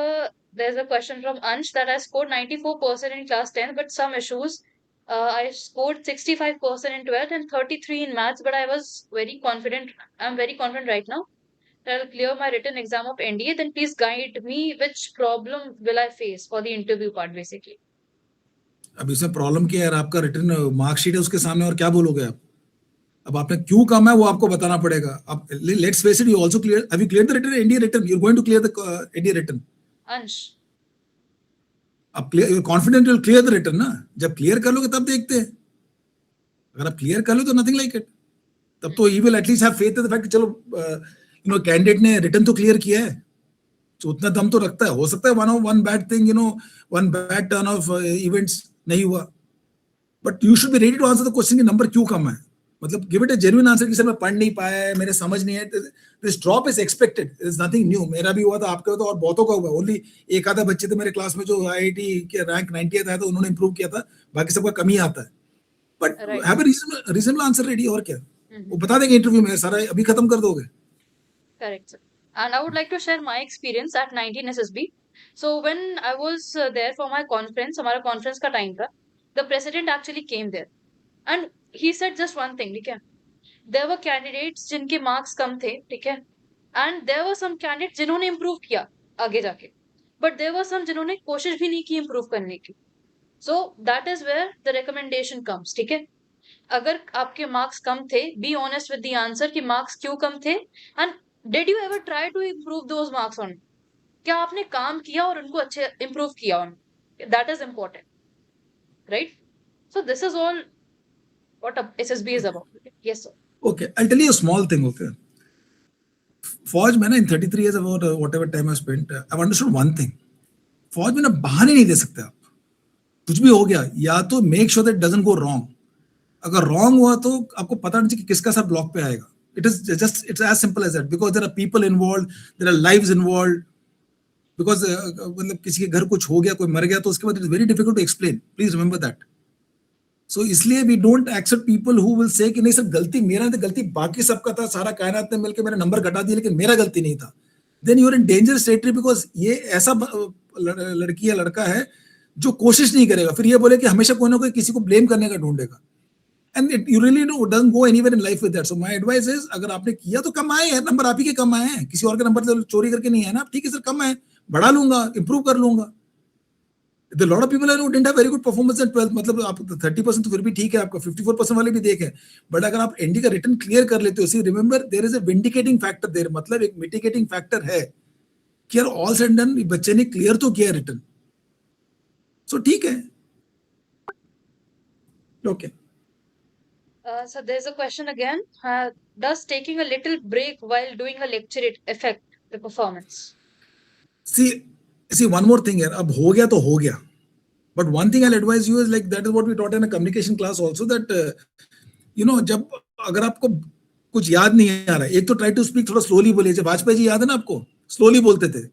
there's a question from Ansh that I scored 94% in class 10, but some issues. I scored 65% in 12th and 33 in maths, but I was very confident. I'm very confident right now that I'll clear my written exam of NDA. Then please guide me which problem will I face for the interview part basically.
अब इसमें problem क्या है यार, आपका return marksheet है उसके सामने और क्या बोलोगे आप. अब आपने क्यों कम है वो आपको बताना पड़ेगा. अब let's face it, you also clear, have you clear the written, NDA written? You are going to clear the NDA written.
Ansh,
अब clear, confident will clear the written ना. जब क्लियर कर लोगे तब देखते हैं. अगर आप क्लियर कर लो तो नथिंग लाइक इट. तब तो he will at least have faith in the fact कि चलो यू नो कैंडिडेट ने रिटन तो क्लियर किया है, तो उतना दम तो रखता है. हो सकता है one bad thing, you know, one bad turn of events नहीं हुआ, but you should be ready to answer the question कि नंबर क्यों कम है. मतलब give it a genuine answer कि सर मैं पढ़ नहीं पाया है, मेरे समझ नहीं है. This drop is expected, it is nothing new. मेरा भी हुआ था, आपका तो और बहुतों का हुआ. ओनली एक आधा बच्चे थे मेरे क्लास में जो आईआईटी के रैंक 98 आया था, उन्होंने इंप्रूव किया था, बाकी सबका कम ही आता है. But have a reasonable answer ready. और क्या, वो बता देंगे इंटरव्यू में. सारा अभी खत्म कर दोगे.
correct, sir. And I would like to share my experience at 19 SSB. So when I was there for my conference, हमारा conference का time था, the president actually came there and he said just one thing, ठीक है? There were candidates जिनके marks कम थे, ठीक है? And there were some candidates जिन्होंने improve किया आगे जाके, but there were some जिन्होंने कोशिश भी नहीं की improve करने की. So that is where the recommendation comes, ठीक है? अगर आपके मार्क्स कम थे, be honest with the answer कि मार्क्स क्यों कम थे, and did you ever try to improve those marks on, क्या आपने काम किया और उनको अच्छे इम्प्रूव किया on, that is important, right? So this is all what SSB is about. Yes sir.
Okay, I'll tell you a small thing. Okay, फौज में ना, in 33 years about whatever time I spent, I've understood one thing. फौज में ना बहाने नहीं दे सकते आप. कुछ भी हो गया, या तो make sure that it doesn't go wrong. अगर रॉन्ग हुआ तो आपको पता नहीं कि किसका सब ब्लॉक पे आएगा. It is just, it's as simple as that, because there are people involved, there are lives involved. Because मतलब किसी के घर कुछ हो गया, कोई मर गया, तो उसके बाद it is very difficult to explain. Please remember that. So इसलिए we don't accept people who will say कि नहीं सर गलती मेरा नहीं था, गलती बाकी सबका था, सारा कायनात ने मिलकर मेरा नंबर घटा दिया लेकिन मेरा गलती नहीं था. Then you are in dangerous territory, because ये ऐसा लड़की या लड़का है जो कोशिश नहीं करेगा, फिर ये बोले कि हमेशा कोई ना कोई किसी को ब्लेम करने का ढूंढेगा. And you really know, it doesn't go anywhere in life with that. So my advice is, अगर आपने किया तो कम आए हैं नंबर, आप ही के कम आए हैं, किसी और के नंबर से चोरी करके नहीं है ना. ठीक है सर, कम है, बढ़ा लूंगा, इंप्रूव कर लूंगा. The lot of people who didn't have very good performance at 12th, मतलब आप 30% तो फिर भी ठीक है, आपका 54% वाले भी देखे. बट अगर आप एनडी का रिटर्न क्लियर कर लेते हो, see remember there is a vindicating factor there, मतलब एक मिटिगेटिंग फैक्टर है कि यार ऑल सेड डन बच्चे ने क्लियर तो किया रिटर्न. सो ठीक है. Okay.
So there's a question again. Does taking a little break while doing a lecture affect the performance?
See one more thing here. अब हो गया तो हो गया. But one thing I'll advise you is like that is what we taught in a communication class also, that you know, जब अगर आपको कुछ याद नहीं आ रहा है, एक तो try to speak थोड़ा slowly बोलिए. जब वाजपेयी जी याद है ना आपको, slowly बोलते थे.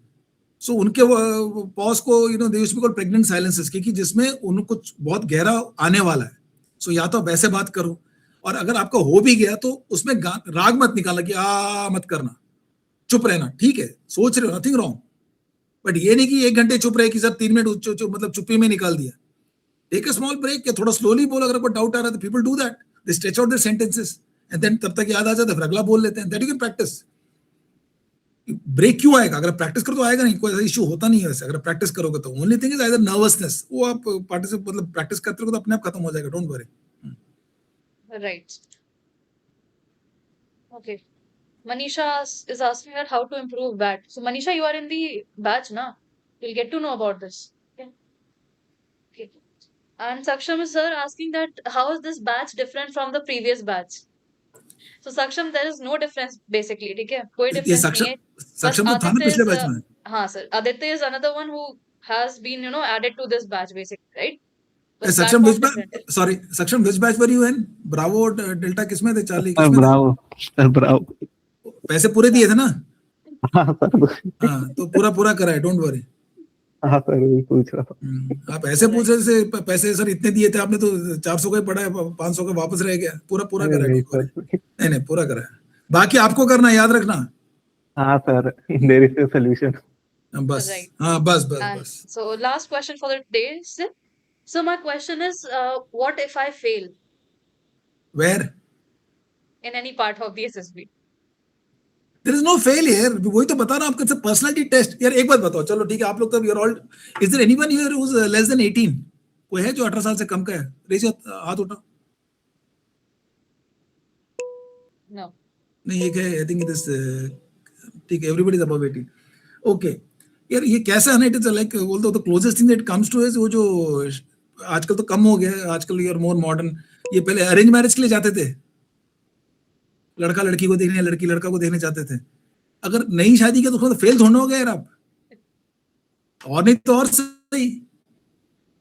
So उनके pause को, you know, they used to be called pregnant silences, क्योंकि जिसमें उनको कुछ बहुत गहरा आने वाला है. So या तो वैसे बात करो, और अगर आपका हो भी गया तो उसमें राग मत निकालना कि मत करना, चुप रहना. ठीक है, सोच रहे हो, नथिंग रॉन्ग, बट ये नहीं कि 1 घंटे चुप रहे कि सर 3 मिनट मतलब चुप्पी में निकाल दिया. टेक अ स्मॉल ब्रेक, या थोड़ा स्लोली बोलो. अगर कोई डाउट आ रहा है तो people do that, they stretch out their sentences and then तब तक याद आ जाता है, फिर अगला बोल लेते हैं. That you can practice. Break क्यों आएगा? अगर प्रैक्टिस करो तो आएगा नहीं, कोई ऐसा इशू होता नहीं है वैसे. अगर प्रैक्टिस करोगे तो only thing is either nervousness, वो आप पार्टिसिपेट मतलब प्रैक्टिस करते रहो तो अपने आप खत्म हो जाएगा. Don't worry.
Right. Okay. Manisha is asking her how to improve that. So Manisha, you are in the batch now. You'll get to know about this. Okay. Okay. And Saksham is sir asking that how is this batch different from the previous batch? So Saksham, there is no difference basically. ठीक है, कोई difference नहीं है.
Saksham तो था ना पिछले batch में.
हाँ sir, Aditya is another one who has been, you know, added to this batch basically, right?
Saksham which batch? Sorry, Saksham which batch were you in? Bravo, Delta किसमें थे? Charlie किसमें थे?
Bravo.
पैसे पूरे दिए थे ना?
हाँ सर.
हाँ, तो पूरा करा है. Don't worry.
हाँ सर, वही पूछ रहा था.
आप ऐसे पूछ रहे थे, पैसे सर इतने दिए थे आपने, तो 400 का ही पड़ा है, 500 का वापस रह गया. पूरा करा है. नहीं पूरा करा है. बाकी आपको करना, याद रखना.
हाँ sir, there is a solution.
बस. हाँ बस.
So last question for the day. So my question is, what if I fail?
Where?
In any part of the SSB.
There is no failure. वही तो बता रहा हूँ आपको, पर्सनालिटी टेस्ट. यार एक बात बताओ, चलो ठीक है, आप लोग तो you're all. Is there anyone here who's less than 18? कोई है जो 18 साल से कम का है? रेज योर हाथ उठाओ.
No.
नहीं एक है, आई थिंक इट इज ठीक है, एवरीबॉडी इज अबव 18. ओके यार ये कैसा है ना, इट इज लाइक बोल दो the closest thing that comes two is वो जो आजकल तो कम हो गया है, आजकल यू आर मोर मॉडर्न. ये पहले अरेंज मैरिज के लिए जाते थे, लड़का लड़की को देखने, लड़की लड़का को देखने जाते थे. अगर नई शादी किया तो फेल थोड़ा हो गया यार आप, और नहीं तो और सही.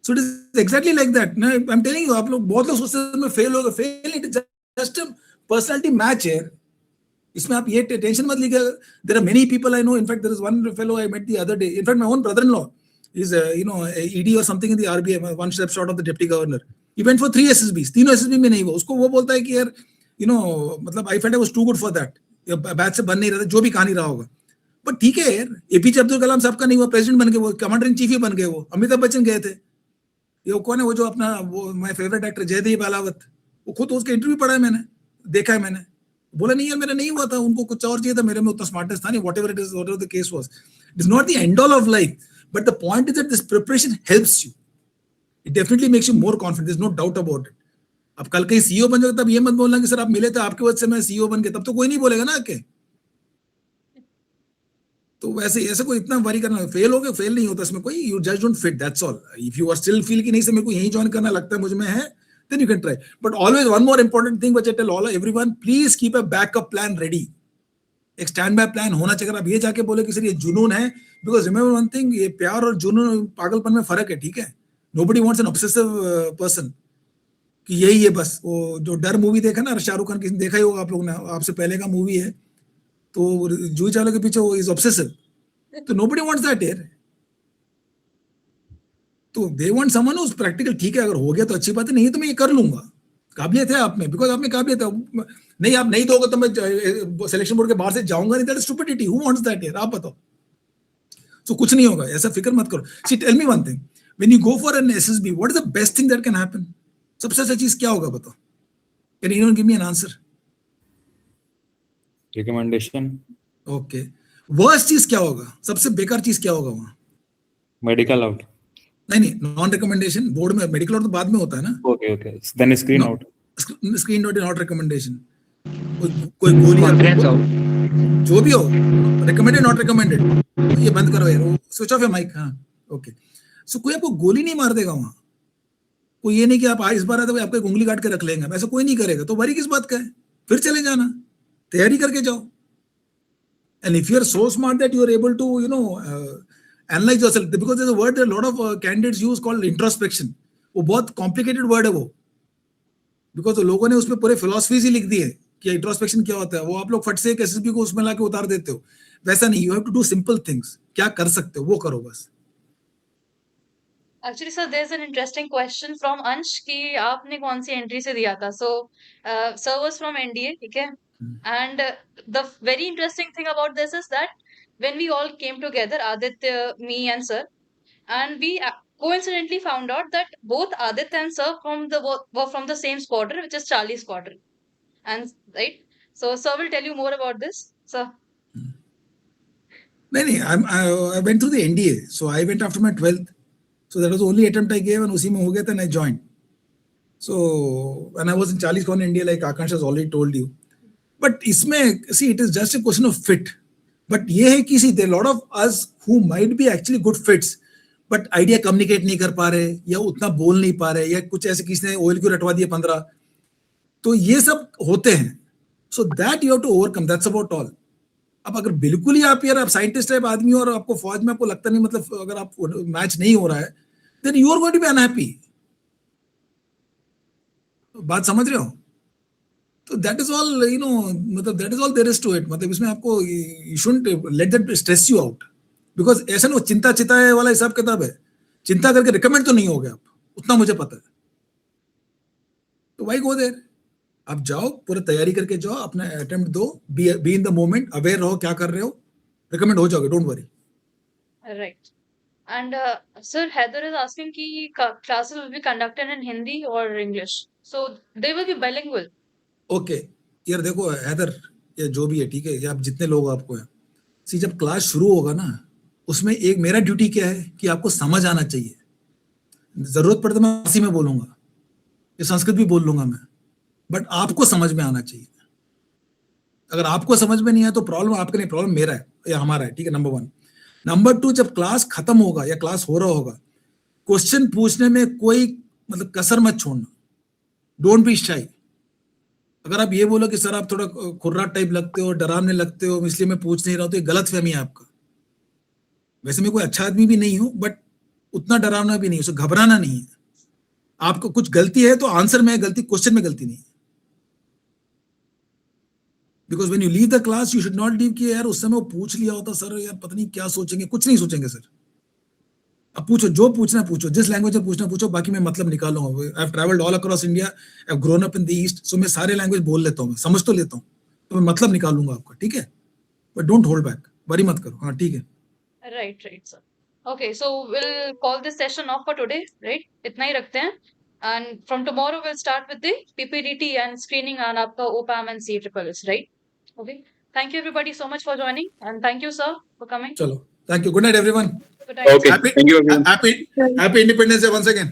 सो it is exactly like that. I am telling you, आप लोग बहुत लोग सोचते हैं मैं फेल हो गया. Fail it is just a personality match है. इसमें आप ये टेंशन मत लीजिए. There are many people I know. In fact there is one fellow I met the other day. In fact my own brother in law is ED और something in the RBI, one step short of the deputy governor. He went for 3 SSBs, तीनों SSB में नहीं हुआ. उसको वो बोलता है कि यार मतलब I felt I was too good for that. Batch से बन नहीं रहा था, जो भी कहानी रहा होगा. बट ठीक है यार, APJ अब्दुल कलाम साहब का नहीं हुआ, प्रेसिडेंट बन गए, वो कमांडर इन चीफ ही बन गए. वो अमिताभ बच्चन गए थे. ये कौन है वो जो अपना वो my favourite actor Jaideep Ahlawat, वो खुद उसका इंटरव्यू पढ़ा है मैंने, देखा है मैंने. बोला नहीं यार मेरा नहीं हुआ था, उनको कुछ और चाहिए था, मेरे में उतना स्मार्टनेस था नहीं. Whatever it is, whatever the case was, it is not the end all of life, but the point is that this preparation helps you. It definitely makes you more confident, there is no doubt about it. अब कल कहीं CEO बन जाओगे तब ये मत बोलना कि सर आप मिले थे आपके वजह से मैं CEO बन गया, तब तो कोई नहीं बोलेगा ना आके. तो वैसे ऐसे कोई इतना वरी करना, फेल हो गया फेल नहीं होता इसमें कोई. You just don't fit, that's all. If you are still feel कि नहीं सर मेरे को यही ज्वाइन करना लगता है, मुझे में है, then you can try. But always one more important thing which I tell everyone, please keep a backup plan ready. एक स्टैंड बाय प्लान होना चाहिए. अब ये जाके बोले कि सर ये जुनून है, बिकॉज रिमेंबर वन थिंग, ये प्यार और जुनून पागलपन में फर्क है, ठीक है. Nobody wants an obsessive person कि यही है बस. वो जो डर मूवी देखा ना शाहरुख खान, किसी ने देखा ही होगा आप लोग ने, आपसे पहले का मूवी है, तो जूही चावला के पीछे वो इज ऑब्सेसिव. तो नोबडी वांट्स दैट यार. तो they want someone who's practical. ठीक है, अगर हो गया तो अच्छी बात है, नहीं तो मैं ये कर लूंगा. काबिलियत है आप में, बिकॉज आप में काबिलियत है. नहीं आप नहीं दोगे तो मैं सिलेक्शन बोर्ड के बाहर से जाऊंगा नहीं. That is stupidity. Who wants that यार, आप बताओ. सो कुछ नहीं होगा, ऐसा फिक्र मत करो. See tell me one thing, when you go for an SSB, what is the best thing that can happen? सबसे अच्छा चीज क्या होगा बताओ? Can anyone give me an answer?
Recommendation.
Okay. Worst चीज क्या होगा? सबसे बेकार चीज क्या होगा वहां?
Medical out.
नहीं, नॉन रिकमेंडेशन. बोर्ड में मेडिकल आउट तो बाद में होता है ना.
Okay then screen out.
Screen out, not recommendation. कोई गोली जो भी हो, रिकमेंडेड नॉट रिकमेंडेड, ये बंद करो यार, स्विच ऑफ योर माइक. हाँ ओके. सो कोई आपको गोली नहीं मार देगा वहां. कोई ये नहीं कि आप इस बार आए तो आपको एक उंगली काट के रख लेंगे, ऐसा कोई नहीं करेगा. तो वरी किस बात का है? फिर चले जाना, तैयारी करके जाओ. And if you are so smart that you are able to analyze yourself, because there's a word that a lot of candidates use called introspection. वो बहुत complicated word है वो, because लोगों ने उसमें पूरे philosophies ही लिख दी है कि introspection क्या होता है. वो आप लोग फट से एक SSB को उसमें लाके उतार देते हो. वैसा नहीं. You have to do simple things. क्या कर सकते हो वो करो बस.
Actually, sir, there's an interesting question from Ansh कि आपने कौन सी एंट्री से दिया था. So, sir was from NDA, ठीक है. And the very interesting thing about this is that when we all came together, Aditya, me, and sir, and we coincidentally found out that both Aditya and sir were from the same squadron, which is Charlie Squadron. And right, so sir will tell you more about this, sir.
नहीं, I went through the NDA, so I went after my 12th. So that was the only attempt I gave, and उसी में हो गया था, and I joined. So when I was in Charlie Squadron India, like Akash has already told you. But इसमें see, it is just a question of fit. But ये है कि see, there are a lot of us who might be actually good fits, but idea communicate नहीं कर पा रहे, या उतना बोल नहीं पा रहे, या कुछ ऐसे किसी ने ऑयल क्यों रटवा दिया 15. तो ये सब होते हैं. So that you have to overcome. That's about all. अब अगर बिल्कुल ही आप यार साइंटिस्ट टाइप आदमी हो और आपको फौज में आपको लगता नहीं, मतलब अगर आप मैच नहीं हो रहा है, then you are going to be unhappy. बात समझ रहे हो? तो दैट इज ऑल, मतलब that is all there is to it. मतलब इसमें आपको you shouldn't let that stress you out, because ऐसा ना चिंता चिताए वाला हिसाब किताब है. चिंता करके रिकमेंड तो नहीं हो गया आप, उतना मुझे पता है. तो वाई गो देयर? आप जाओ, पूरी तैयारी करके जाओ, अपना अटेम्प्ट दो, be in the moment, aware रहो क्या कर रहे हो, रिकमेंड हो जाओगे, don't worry.
Right. And sir, Heather is asking कि classes will be conducted in Hindi or English. So they will be bilingual.
Okay यार देखो हैदर, या जो भी है ठीक है, या आप जितने लोग आपको है, सी जब क्लास शुरू होगा ना, उसमें एक मेरा ड्यूटी क्या है कि आपको समझ आना चाहिए. जरूरत पड़े तो मैं फारसी में बोलूंगा, या संस्कृत भी बोल लूंगा मैं, बट आपको समझ में आना चाहिए. अगर आपको समझ में नहीं आया तो प्रॉब्लम आपका नहीं, प्रॉब्लम मेरा है या हमारा है, ठीक है, नंबर 1। नंबर 2, जब क्लास खत्म होगा या क्लास हो रहा होगा, क्वेश्चन पूछने में कोई मतलब कसर मत छोड़ना, डोंट बी शाई। अगर आप ये बोलो कि सर आप थोड़ा खुर्राट टाइप लगते हो, डरावने लगते हो, इसलिए मैं पूछ नहीं रहा हूं, तो ये गलत फहमी है आपका। वैसे मैं कोई अच्छा आदमी भी नहीं हूं, बट उतना डरावना भी नहीं, उसे घबराना नहीं है। आपको कुछ गलती है तो आंसर में गलती, क्वेश्चन में गलती नहीं है। Because when you leave the class you should not leave कि यार उस समय वो पूछ लिया होता सर, यार पता नहीं क्या सोचेंगे, कुछ नहीं सोचेंगे सर। अब पूछो, जो पूछना पूछो, जिस लैंग्वेज में पूछना पूछो, बाकी मैं मतलब निकालूंगा। I have travelled all across India, I have grown up in the east, so मैं सारे लैंग्वेज बोल लेता हूँ, मैं समझ तो लेता हूँ, तो मैं मतलब निकालूंगा आपका, ठीक है, but don't hold back, worry मत करो। हाँ ठीक है,
Right, sir. Okay, so we'll call this session off for today, right? इतना ही रखते हैं, and from tomorrow we'll start with the PPDT and screening on आपका OPAM and CEES, right? Okay. Thank you everybody so much for joining, and thank you sir for coming.
चलो, thank you, good night everyone,
Good night.
Happy Independence Day once again.